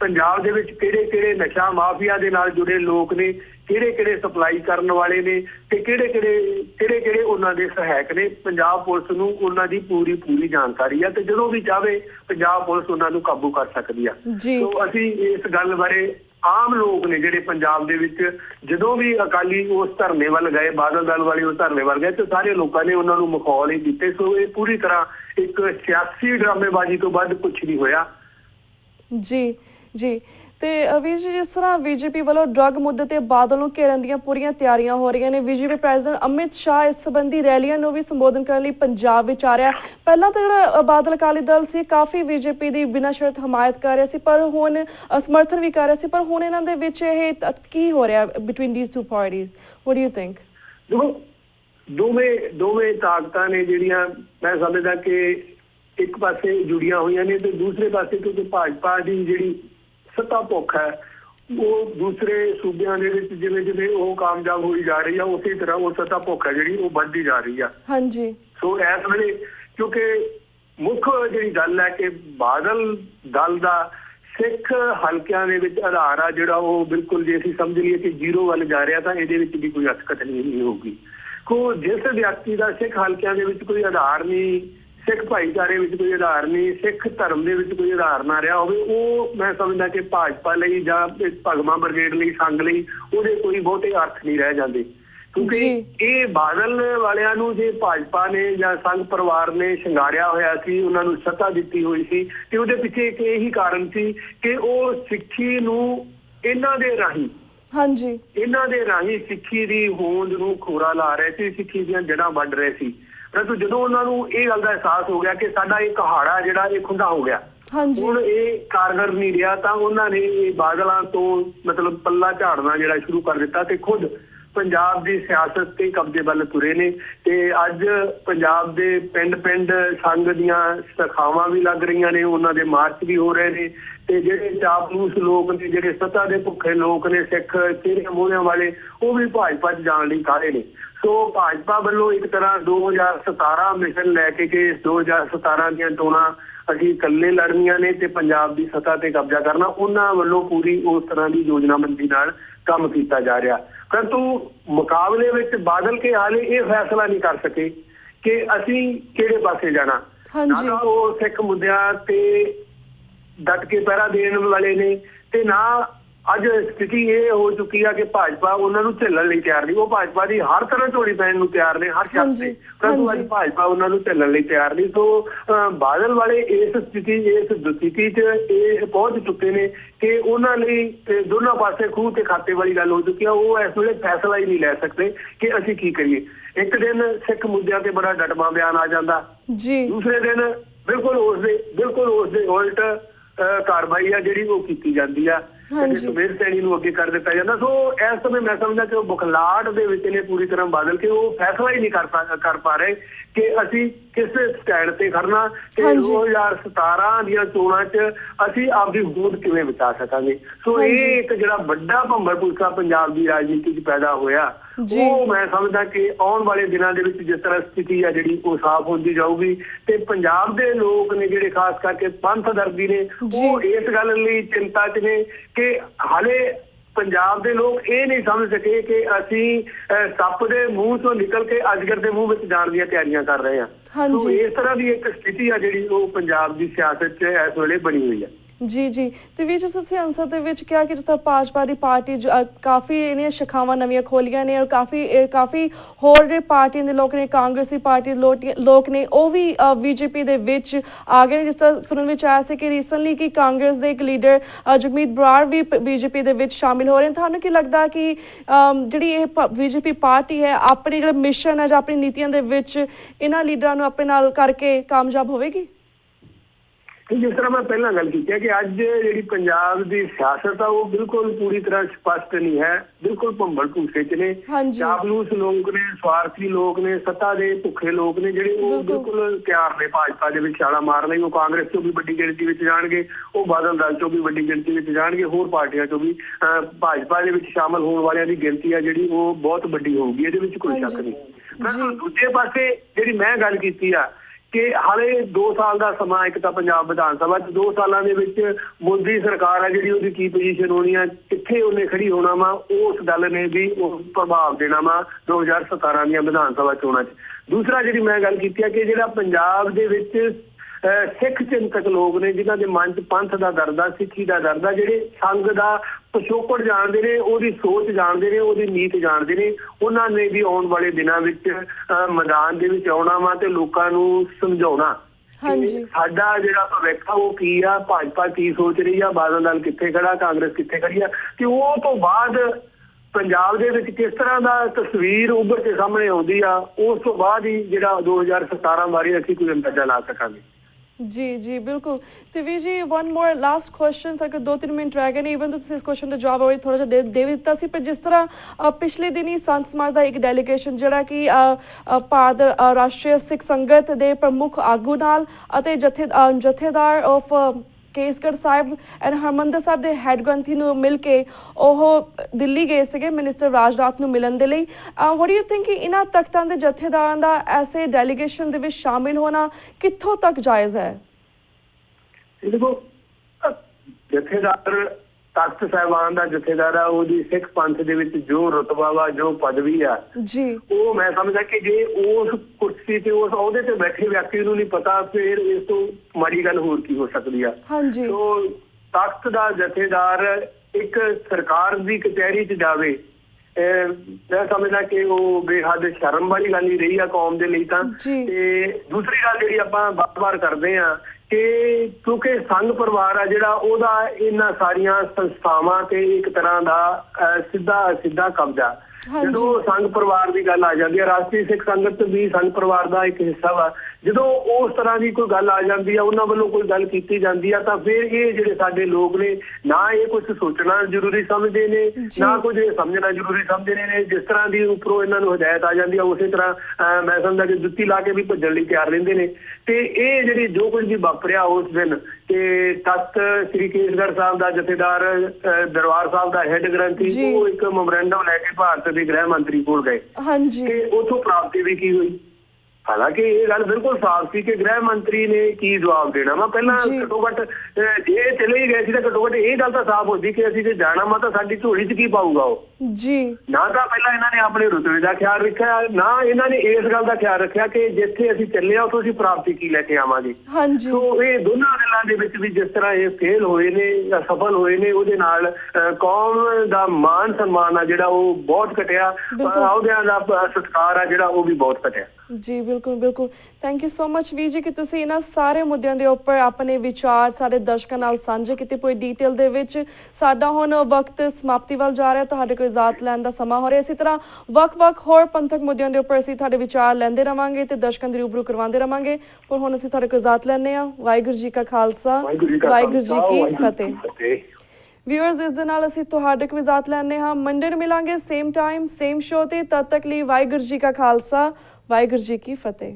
ਪੰਜਾਬ ਦੇ ਵਿੱਚ ਕਿਹੜੇ ਨਸ਼ਾ ਮਾਫੀਆ ਦੇ ਨਾਲ ਜੁੜੇ ਲੋਕ ਨੇ, ਕਿਹੜੇ ਸਪਲਾਈ ਕਰਨ ਵਾਲੇ ਨੇ ਤੇ ਕਿਹੜੇ ਉਹਨਾਂ ਦੇ ਸਹਾਇਕ ਨੇ, ਪੰਜਾਬ ਪੁਲਿਸ ਨੂੰ ਉਹਨਾਂ ਦੀ ਪੂਰੀ ਜਾਣਕਾਰੀ ਆ ਤੇ ਜਦੋਂ ਵੀ ਚਾਹੇ ਪੰਜਾਬ ਪੁਲਿਸ ਉਹਨਾਂ ਨੂੰ ਕਾਬੂ ਕਰ ਸਕਦੀ ਆ। ਸੋ ਅਸੀਂ ਇਸ ਗੱਲ ਬਾਰੇ ਆਮ ਲੋਕ ਨੇ ਜਿਹੜੇ ਪੰਜਾਬ ਦੇ ਵਿੱਚ ਜਦੋਂ ਵੀ ਅਕਾਲੀ ਉਸ ਧਰਨੇ ਵੱਲ ਗਏ, ਬਾਦਲ ਦਲ ਵਾਲੇ ਉਸ ਧਰਨੇ ਵੱਲ ਗਏ ਤੇ ਸਾਰੇ ਲੋਕਾਂ ਨੇ ਉਹਨਾਂ ਨੂੰ ਮਖੌਲ ਹੀ ਦਿੱਤੇ। ਸੋ ਇਹ ਪੂਰੀ ਤਰ੍ਹਾਂ ਇੱਕ ਸਿਆਸੀ ਡਰਾਮੇਬਾਜ਼ੀ ਤੋਂ ਵੱਧ ਕੁਝ ਨਹੀਂ ਹੋਇਆ। ਜੀ ਤੇ ਵੀਰ ਜੀ, ਜਿਸ ਤਰ੍ਹਾਂ ਬੀਜੇਪੀ ਵੱਲੋਂ ਡਰੱਗ ਮੁੱਦੇ ਤੇ ਬਾਦਲ ਨੂੰ ਘੇਰਨ ਦੀਆਂ ਪੂਰੀਆਂ ਤਿਆਰੀਆਂ ਹੋ ਰਹੀਆਂ ਨੇ, ਬੀਜੇਪੀ ਪ੍ਰੈਜ਼ੀਡੈਂਟ ਅਮਿਤ ਸ਼ਾਹ ਇਸ ਸੰਬੰਧੀ ਰੈਲੀਆਂ ਨੂੰ ਵੀ ਸੰਬੋਧਨ ਕਰਨ ਲਈ ਪੰਜਾਬ ਵਿੱਚ ਆ ਰਿਹਾ। ਪਹਿਲਾਂ ਤਾਂ ਜਿਹੜਾ ਬਾਦਲ ਅਕਾਲੀ ਦਲ ਸੀ ਕਾਫੀ ਬੀਜੇਪੀ ਦੀ ਬਿਨਾਂ ਸ਼ਰਤ ਹਮਾਇਤ ਕਰ ਰਿਹਾ ਸੀ, ਪਰ ਹੁਣ ਸਮਰਥਨ ਵੀ ਕਰ ਰਿਹਾ ਸੀ, ਪਰ ਹੁਣ ਇਹਨਾਂ ਦੇ ਵਿੱਚ ਇਹ ਕੀ ਹੋ ਰਿਹਾ between these to parties? What do you think? ਦੋਵੇਂ ਤਾਕਤਾਂ ਨੇ ਜਿਹੜੀਆਂ ਮੈਂ ਸਮਝਦਾ ਕਿ ਇੱਕ ਪਾਸੇ ਜੁੜੀਆਂ ਹੋਈਆਂ ਨੇ ਤੇ ਦੂਸਰੇ ਪਾਸੇ ਕਿਉਂਕਿ ਭਾਜਪਾ ਦੀ ਜਿਹੜੀ ਸੱਤਾ ਭੁੱਖ ਹੈ ਉਹ ਦੂਸਰੇ ਸੂਬਿਆਂ ਦੇ ਵਿੱਚ ਜਿਵੇਂ ਉਹ ਕਾਮਯਾਬ ਹੋਈ ਜਾ ਰਹੀ ਆ, ਉਸੇ ਤਰ੍ਹਾਂ ਉਹ ਸੱਤਾ ਭੁੱਖ ਹੈ ਜਿਹੜੀ ਉਹ ਵੱਧਦੀ ਜਾ ਰਹੀ ਆ। ਸੋ ਇਸ ਵੇਲੇ ਕਿਉਂਕਿ ਮੁੱਖ ਜਿਹੜੀ ਗੱਲ ਹੈ ਕਿ ਬਾਦਲ ਦਲ ਦਾ ਸਿੱਖ ਹਲਕਿਆਂ ਦੇ ਵਿੱਚ ਆਧਾਰ ਆ ਜਿਹੜਾ ਉਹ ਬਿਲਕੁਲ ਜੇ ਅਸੀਂ ਸਮਝ ਲਈਏ ਕਿ 0 ਵੱਲ ਜਾ ਰਿਹਾ ਤਾਂ ਇਹਦੇ ਵਿੱਚ ਵੀ ਕੋਈ ਹਰਕਤ ਨਹੀਂ ਹੋਊਗੀ। ਜਿਸ ਵਿਅਕਤੀ ਦਾ ਸਿੱਖ ਹਲਕਿਆਂ ਦੇ ਵਿੱਚ ਕੋਈ ਆਧਾਰ ਨਹੀਂ, ਸਿੱਖ ਭਾਈਚਾਰੇ ਵਿੱਚ ਕੋਈ ਆਧਾਰ ਨਹੀਂ, ਸਿੱਖ ਧਰਮ ਦੇ ਵਿੱਚ ਕੋਈ ਆਧਾਰ ਨਾ ਰਿਹਾ ਹੋਵੇ, ਉਹ ਮੈਂ ਸਮਝਦਾ ਕਿ ਭਾਜਪਾ ਲਈ ਜਾਂ ਭਗਵਾਂ ਬ੍ਰਿਗੇਡ ਲਈ, ਸੰਘ ਲਈ ਉਹਦੇ ਕੋਈ ਬਹੁਤੇ ਅਰਥ ਨਹੀਂ ਰਹਿ ਜਾਂਦੇ। ਕਿਉਂਕਿ ਇਹ ਬਾਦਲ ਵਾਲਿਆਂ ਨੂੰ ਜੇ ਭਾਜਪਾ ਨੇ ਜਾਂ ਸੰਘ ਪਰਿਵਾਰ ਨੇ ਸ਼ਿੰਗਾਰਿਆ ਹੋਇਆ ਸੀ, ਉਹਨਾਂ ਨੂੰ ਸੱਤਾ ਦਿੱਤੀ ਹੋਈ ਸੀ ਤੇ ਉਹਦੇ ਪਿੱਛੇ ਇੱਕ ਇਹੀ ਕਾਰਨ ਸੀ ਕਿ ਉਹ ਸਿੱਖੀ ਨੂੰ ਇਹਨਾਂ ਦੇ ਰਾਹੀਂ ਸਿੱਖੀ ਦੀ ਹੋਂਦ ਨੂੰ ਖੋਰਾ ਲਾ ਰਹੇ ਸੀ, ਸਿੱਖੀ ਦੀਆਂ ਜੜ੍ਹਾਂ ਵੱਢ ਰਹੇ ਸੀ। ਪਰੰਤੂ ਜਦੋਂ ਉਹਨਾਂ ਨੂੰ ਇਹ ਗੱਲ ਦਾ ਅਹਿਸਾਸ ਹੋ ਗਿਆ ਕਿ ਸਾਡਾ ਇਹ ਕਹਾੜਾ ਜਿਹੜਾ ਇਹ ਖੁੰਡਾ ਹੋ ਗਿਆ, ਹੁਣ ਇਹ ਕਾਰਗਰ ਨਹੀਂ ਰਿਹਾ, ਤਾਂ ਉਹਨਾਂ ਨੇ ਇਹ ਬਾਦਲਾਂ ਤੋਂ ਮਤਲਬ ਪੱਲਾ ਝਾੜਨਾ ਜਿਹੜਾ ਸ਼ੁਰੂ ਕਰ ਦਿੱਤਾ ਤੇ ਖੁਦ ਪੰਜਾਬ ਦੀ ਸਿਆਸਤ ਤੇ ਕਬਜ਼ੇ ਵੱਲ ਤੁਰੇ ਨੇ। ਤੇ ਅੱਜ ਪੰਜਾਬ ਦੇ ਪਿੰਡ ਸੰਘ ਦੀਆਂ ਸ਼ਾਖਾਵਾਂ ਵੀ ਲੱਗ ਰਹੀਆਂ ਨੇ, ਉਹਨਾਂ ਦੇ ਮਾਰਚ ਵੀ ਹੋ ਰਹੇ ਨੇ ਤੇ ਜਿਹੜੇ ਚਾਪਲੂਸ ਲੋਕ ਨੇ, ਜਿਹੜੇ ਸੱਤਾ ਦੇ ਭੁੱਖੇ ਲੋਕ ਨੇ, ਸਿੱਖ ਚਿਹਰਿਆਂ ਮੋਹਰਿਆਂ ਵਾਲੇ, ਉਹ ਵੀ ਭਾਜਪਾ 'ਚ ਜਾਣ ਲਈ ਕਾਹਲੇ ਨੇ। ਸੋ ਭਾਜਪਾ ਵੱਲੋਂ ਇੱਕ ਤਰ੍ਹਾਂ 2017 ਮਿਸ਼ਨ ਲੈ ਕੇ ਕਿ 2017 ਦੀਆਂ ਚੋਣਾਂ ਅਸੀਂ ਇਕੱਲੇ ਲੜਨੀਆਂ ਨੇ ਤੇ ਪੰਜਾਬ ਦੀ ਸੱਤਾ ਤੇ ਕਬਜ਼ਾ ਕਰਨਾ, ਉਹਨਾਂ ਵੱਲੋਂ ਪੂਰੀ ਉਸ ਤਰ੍ਹਾਂ ਦੀ ਯੋਜਨਾਬੰਦੀ ਨਾਲ ਕੰਮ ਕੀਤਾ ਜਾ ਰਿਹਾ। ਪਰੰਤੂ ਮੁਕਾਬਲੇ ਵਿੱਚ ਬਾਦਲ ਕੇ ਹਾਲੇ ਇਹ ਫੈਸਲਾ ਨਹੀਂ ਕਰ ਸਕੇ ਕਿ ਅਸੀਂ ਕਿਹੜੇ ਪਾਸੇ ਜਾਣਾ। ਨਾ ਤਾਂ ਉਹ ਸਿੱਖ ਮੁੱਦਿਆਂ ਤੇ ਡਟ ਕੇ ਪਹਿਰਾ ਦੇਣ ਵਾਲੇ ਨੇ ਤੇ ਨਾ ਅੱਜ ਸਥਿਤੀ ਇਹ ਹੋ ਚੁੱਕੀ ਆ ਕਿ ਭਾਜਪਾ ਉਹਨਾਂ ਨੂੰ ਝੱਲਣ ਲਈ ਤਿਆਰ ਨਹੀਂ। ਉਹ ਭਾਜਪਾ ਦੀ ਹਰ ਤਰ੍ਹਾਂ ਝੋਲੀ ਪੈਣ ਨੂੰ ਤਿਆਰ ਨੇ ਹਰ ਸ਼ਖਸ ਤੇ, ਪਰੰਤੂ ਅੱਜ ਭਾਜਪਾ ਉਹਨਾਂ ਨੂੰ ਝੱਲਣ ਲਈ ਤਿਆਰ ਨਹੀਂ। ਸੋ ਬਾਦਲ ਵਾਲੇ ਇਸ ਸਥਿਤੀ 'ਚ ਇਹ ਪਹੁੰਚ ਚੁੱਕੇ ਨੇ ਕਿ ਉਹਨਾਂ ਲਈ ਦੋਨਾਂ ਪਾਸੇ ਖੂਹ ਤੇ ਖਾਤੇ ਵਾਲੀ ਗੱਲ ਹੋ ਚੁੱਕੀ ਆ। ਉਹ ਇਸ ਵੇਲੇ ਫੈਸਲਾ ਹੀ ਨਹੀਂ ਲੈ ਸਕਦੇ ਕਿ ਅਸੀਂ ਕੀ ਕਰੀਏ। ਇੱਕ ਦਿਨ ਸਿੱਖ ਮੁੱਦਿਆਂ ਤੇ ਬੜਾ ਡਟਵਾਂ ਬਿਆਨ ਆ ਜਾਂਦਾ, ਦੂਸਰੇ ਦਿਨ ਬਿਲਕੁਲ ਉਸਦੇ ਉਲਟ ਕਾਰਵਾਈ ਆ ਜਿਹੜੀ ਉਹ ਕੀਤੀ ਜਾਂਦੀ ਆ, ਸੁਮੇਰ ਸੈਣੀ ਨੂੰ ਅੱਗੇ ਕਰ ਦਿੱਤਾ ਜਾਂਦਾ। ਸੋ ਇਸ ਸਮੇਂ ਮੈਂ ਸਮਝਦਾ ਕਿ ਉਹ ਬੁਖਲਾਹਟ ਦੇ ਵਿੱਚ ਨੇ ਪੂਰੀ ਤਰ੍ਹਾਂ ਬਾਦਲ ਕੇ ਉਹ ਫੈਸਲਾ ਹੀ ਨਹੀਂ ਕਰ ਪਾ ਰਹੇ ਕਿ ਅਸੀਂ ਕਿਸ ਸਟੈਂਡ ਤੇ ਖੜਨਾ ਤੇ 2017 ਦੀਆਂ ਚੋਣਾਂ 'ਚ ਅਸੀਂ ਆਪਦੀ ਹੋਂਦ ਕਿਵੇਂ ਬਚਾ ਸਕਾਂਗੇ। ਸੋ ਇਹ ਇੱਕ ਜਿਹੜਾ ਵੱਡਾ ਭੰਬਲ ਭੁਲਕਾ ਪੰਜਾਬ ਦੀ ਰਾਜਨੀਤੀ 'ਚ ਪੈਦਾ ਹੋਇਆ, ਉਹ ਮੈਂ ਸਮਝਦਾ ਕਿ ਆਉਣ ਵਾਲੇ ਦਿਨਾਂ ਦੇ ਵਿੱਚ ਜਿਸ ਤਰ੍ਹਾਂ ਸਥਿਤੀ ਆ ਜਿਹੜੀ ਉਹ ਸਾਫ਼ ਹੁੰਦੀ ਜਾਊਗੀ ਤੇ ਪੰਜਾਬ ਦੇ ਲੋਕ ਨੇ ਜਿਹੜੇ ਖਾਸ ਕਰਕੇ ਪੰਥ ਦਰਦੀ ਨੇ ਉਹ ਇਸ ਗੱਲ ਲਈ ਚਿੰਤਾ 'ਚ ਨੇ ਕਿ ਹਾਲੇ ਪੰਜਾਬ ਦੇ ਲੋਕ ਇਹ ਨਹੀਂ ਸਮਝ ਸਕੇ ਕਿ ਅਸੀਂ ਸੱਪ ਦੇ ਮੂੰਹ ਤੋਂ ਨਿਕਲ ਕੇ ਅਜਗਰ ਦੇ ਮੂੰਹ ਵਿੱਚ ਜਾਣ ਦੀਆਂ ਤਿਆਰੀਆਂ ਕਰ ਰਹੇ ਹਾਂ। ਸੋ ਇਸ ਤਰ੍ਹਾਂ ਦੀ ਇੱਕ ਸਥਿਤੀ ਆ ਜਿਹੜੀ ਉਹ ਪੰਜਾਬ ਦੀ ਸਿਆਸਤ 'ਚ ਇਸ ਵੇਲੇ ਬਣੀ ਹੋਈ ਆ। ਜੀ ਤੇ ਵੀ ਤੁਸੀਂ ਅੰਸਰ ਦੇ ਵਿੱਚ ਕਿਹਾ ਕਿ ਜਿਸ ਤਰ੍ਹਾਂ ਭਾਜਪਾ ਦੀ ਪਾਰਟੀ ਕਾਫੀ ਇਹਨੀਆਂ ਸ਼ਾਖਾਵਾਂ ਨਵੀਆਂ ਖੋਲੀਆਂ ਨੇ ਔਰ ਕਾਫੀ ਹੋਰ ਜਿਹੜੇ ਪਾਰਟੀਆਂ ਦੇ ਲੋਕ ਨੇ, ਕਾਂਗਰਸੀ ਪਾਰਟੀ ਲੋਕ ਨੇ ਉਹ ਵੀ ਬੀਜੇਪੀ ਦੇ ਵਿੱਚ ਆ ਗਏ ਨੇ। ਜਿਸ ਤਰ੍ਹਾਂ ਸੁਣਨ ਵਿੱਚ ਆਇਆ ਸੀ ਕਿ ਰੀਸੈਂਟਲੀ ਕਿ ਕਾਂਗਰਸ ਦੇ ਇੱਕ ਲੀਡਰ ਜਗਮੀਤ ਬਰਾੜ ਵੀ ਬੀਜੇਪੀ ਦੇ ਵਿੱਚ ਸ਼ਾਮਿਲ ਹੋ ਰਹੇ ਨੇ। ਤੁਹਾਨੂੰ ਕੀ ਲੱਗਦਾ ਕਿ ਜਿਹੜੀ ਇਹ ਬੀਜੇਪੀ ਪਾਰਟੀ ਹੈ ਆਪਣੀ ਜਿਹੜਾ ਮਿਸ਼ਨ ਹੈ ਜਾਂ ਆਪਣੀ ਨੀਤੀਆਂ ਦੇ ਵਿੱਚ ਇਹਨਾਂ ਲੀਡਰਾਂ ਨੂੰ ਆਪਣੇ ਨਾਲ ਕਰਕੇ ਕਾਮਯਾਬ ਹੋਵੇਗੀ? जिस तरह मैं पहला गल की कि अज जी पंजाब की सियासत है वो बिल्कुल पूरी तरह स्पष्ट नहीं है, बिल्कुल भंबल भूसे च ने, चापलूस लोग ने, स्वार्थी लोग ने, सत्ता के भुखे लोग ने जिहड़े वो बिल्कुल तैयार ने भाजपा के छाला मारने। वो कांग्रेस चों भी वड्डी गिणती विच जाणगे, वो बादल दल चों भी वड्डी गिणती विच जाणगे, होर पार्टियां चों भी भाजपा दे विच शामिल होने वालियां दी गिणती है जिहड़ी वो बहुत वड्डी होगी, इहदे विच कोई शक नहीं। पर दूजे पासे जिहड़ी मैं गल कीती आ कि हाले 2 साल का समा एक तो पंजाब विधान सभा 2 सालों के मोदी सरकार है जी की पोजीशन होनी है, कित्थे उन्हें खड़ी होना वा, उस गल ने भी प्रभाव देना वा 2017 दी विधान सभा चोणां च। दूसरा जी मैं गल की कि जिहड़ा पंजाब दे विच सिख चिंतक लोग ने जिन्हां दे मन च पंथ का दर्द आ, सिੱਖੀ का दर्द आ, जिहड़े संघ का पिछोकड़ जानते हैं, उसकी सोच जानते हैं, उसकी नीत जानते हैं, उन्होंने भी आने वाले दिनों विच मैदान दे विच आउणा वा ते लोकां नूं समझाउणा साडा जिहड़ा भविख आ वो की आ, भाजपा की सोच रही है, बादल दल कित्थे खड़ा, कांग्रेस कित्थे खड़ी आ, ते उह तो बाद पंजाब दे विच किस तरह दा तस्वीर उभर के सामने आउंदी आ, उस तो बाद ही जिहड़ा 2017 बारे असीं कोई अंदाजा ला सकांगे। जी जी बिल्कुल। तो we ji one more last question sir 2-3 minute रह गए ने, ईवन तो इस क्वेश्चन का जवाब और थोड़ा जिहा दे दिता सी, पर जिस तरह पिछले दिन ही संत समाज का एक डेलीगेशन जिहड़ा कि भारत राष्ट्रीय सिख संगत के प्रमुख आगू नाल अते जथेदार ऑफ केसगढ़ साहिब एंड हरमंदर साहिब के हैड ग्रंथी मिल के दिल्ली गए थे मिनिस्टर राजनाथ को मिलने के लिए। व्हाट डू यू थिंक कि इन्हां तख्तां दे जथेदारां दा ऐसे डेलीगेशन दे विच शामिल होना कित्थों तक जायज़ है? देखो जथेदार तख्त साहिबान का जथेदार है, वो सिख पंथ दे विच जो रुतबा वा, जो पदवी आ जी, वो मैं समझदा कि जे उस कुर्सी ते उस अहुदे ते बैठे व्यक्ति नूं नहीं पता, फिर इस तो माड़ी गल होर की हो सकदी है। तो तख्त दा जथेदार एक सरकार दी कचहरी च जावे, मैं समझदा कि वो बेहद शर्म वाली गल ही रही है कौम दे लई। तां ते दूसरी गल जिहड़ी आपां बार-बार करदे आ कि क्योंकि संघ परिवार है जिहड़ा ओहदा इन्हां सारियां संस्थावां ते एक तरह का सीधा कब्जा। जो संघ परिवार की गल आ जाती है, राष्ट्रीय सिख संगत भी संघ परिवार का एक हिस्सा वा, जो उस तरह की कोई गल आ जाती है, उन्होंने वालों कोई गल की जाती है, तो फिर ये जिहड़े साडे लोग ने ना ये कुछ सोचना जरूरी समझते ने, ना कुछ समझना जरूरी समझते ने। जिस तरह की उपरों इन्होंने हिदायत आ जाती है, उस तरह मैं समझदा कि जुत्ती ला के भी भज्जण लई तैयार रहिंदे ने। ते ये जिहड़ी जो कुछ भी वापरिया उस दिन कि तख्त श्री केसगढ़ साहब का जथेदार दरबार साहब का हैड ग्रंथी वो एक मैमोरेंडम लैके भारत के गृह मंत्री कोल गए, उथों प्राप्ति भी की हुई। हालांकि ये गल बिल्कुल साफ सी कि गृह मंत्री ने की जवाब देना वा, पहला घट्टो घट जे चले ही गए सी तो घट्टो घट ये गल तो साफ होती कि असीं जे जाना वा तो साडी झोली च की पाऊगा वो जी। ना तो पहला इन्होंने अपने रुतबे का ख्याल रखा, ना इन्होंने इस गल का ख्याल रखा कि जिथे असीं चले उथों असीं प्राप्ति की लैके आवांगे। तो ये दोनों गल्लां दे विच भी जिस तरह ये फेल होए ने या सफल होए ने, उहदे नाल कौम दा मान सम्मान आ जिहड़ा वो बहुत घटिया, अहुदियां दा सत्कार आ जिहड़ा वो भी बहुत घटिया। जी बिल्कुल बिल्कुल। Thank you so much Veer ji कि तुसीं इन्हां सारे मुद्दों के उपर अपने विचार सारे दर्शकों नाल साझे कीते। पूरी डिटेल दे विच साडा हुण वक्त समाप्ति वाल जा रहा, तुहाडे कोल इजाजत लैण दा समा हो रहा। इसी तरह वख-वख होर पंथक मुद्दों के उपर असीं तुहाडे विचार लैंदे रहांगे ते दर्शकों दे रूबरू करवांदे रहांगे। पर हुण असीं तुहाडे कोल इजाजत लैंदे हां। वाहिगुरू जी का खालसा, वाहिगुरू जी की फतेह। व्यूअर्स इस दे नाल असीं तुहाडे कोल इजाजत लैंदे हां। मंडे नूं मिलांगे सेम टाइम सेम शो ते, तद तक लई वाहिगुरू जी का खालसा, वाहिगुरू जी की फतेह।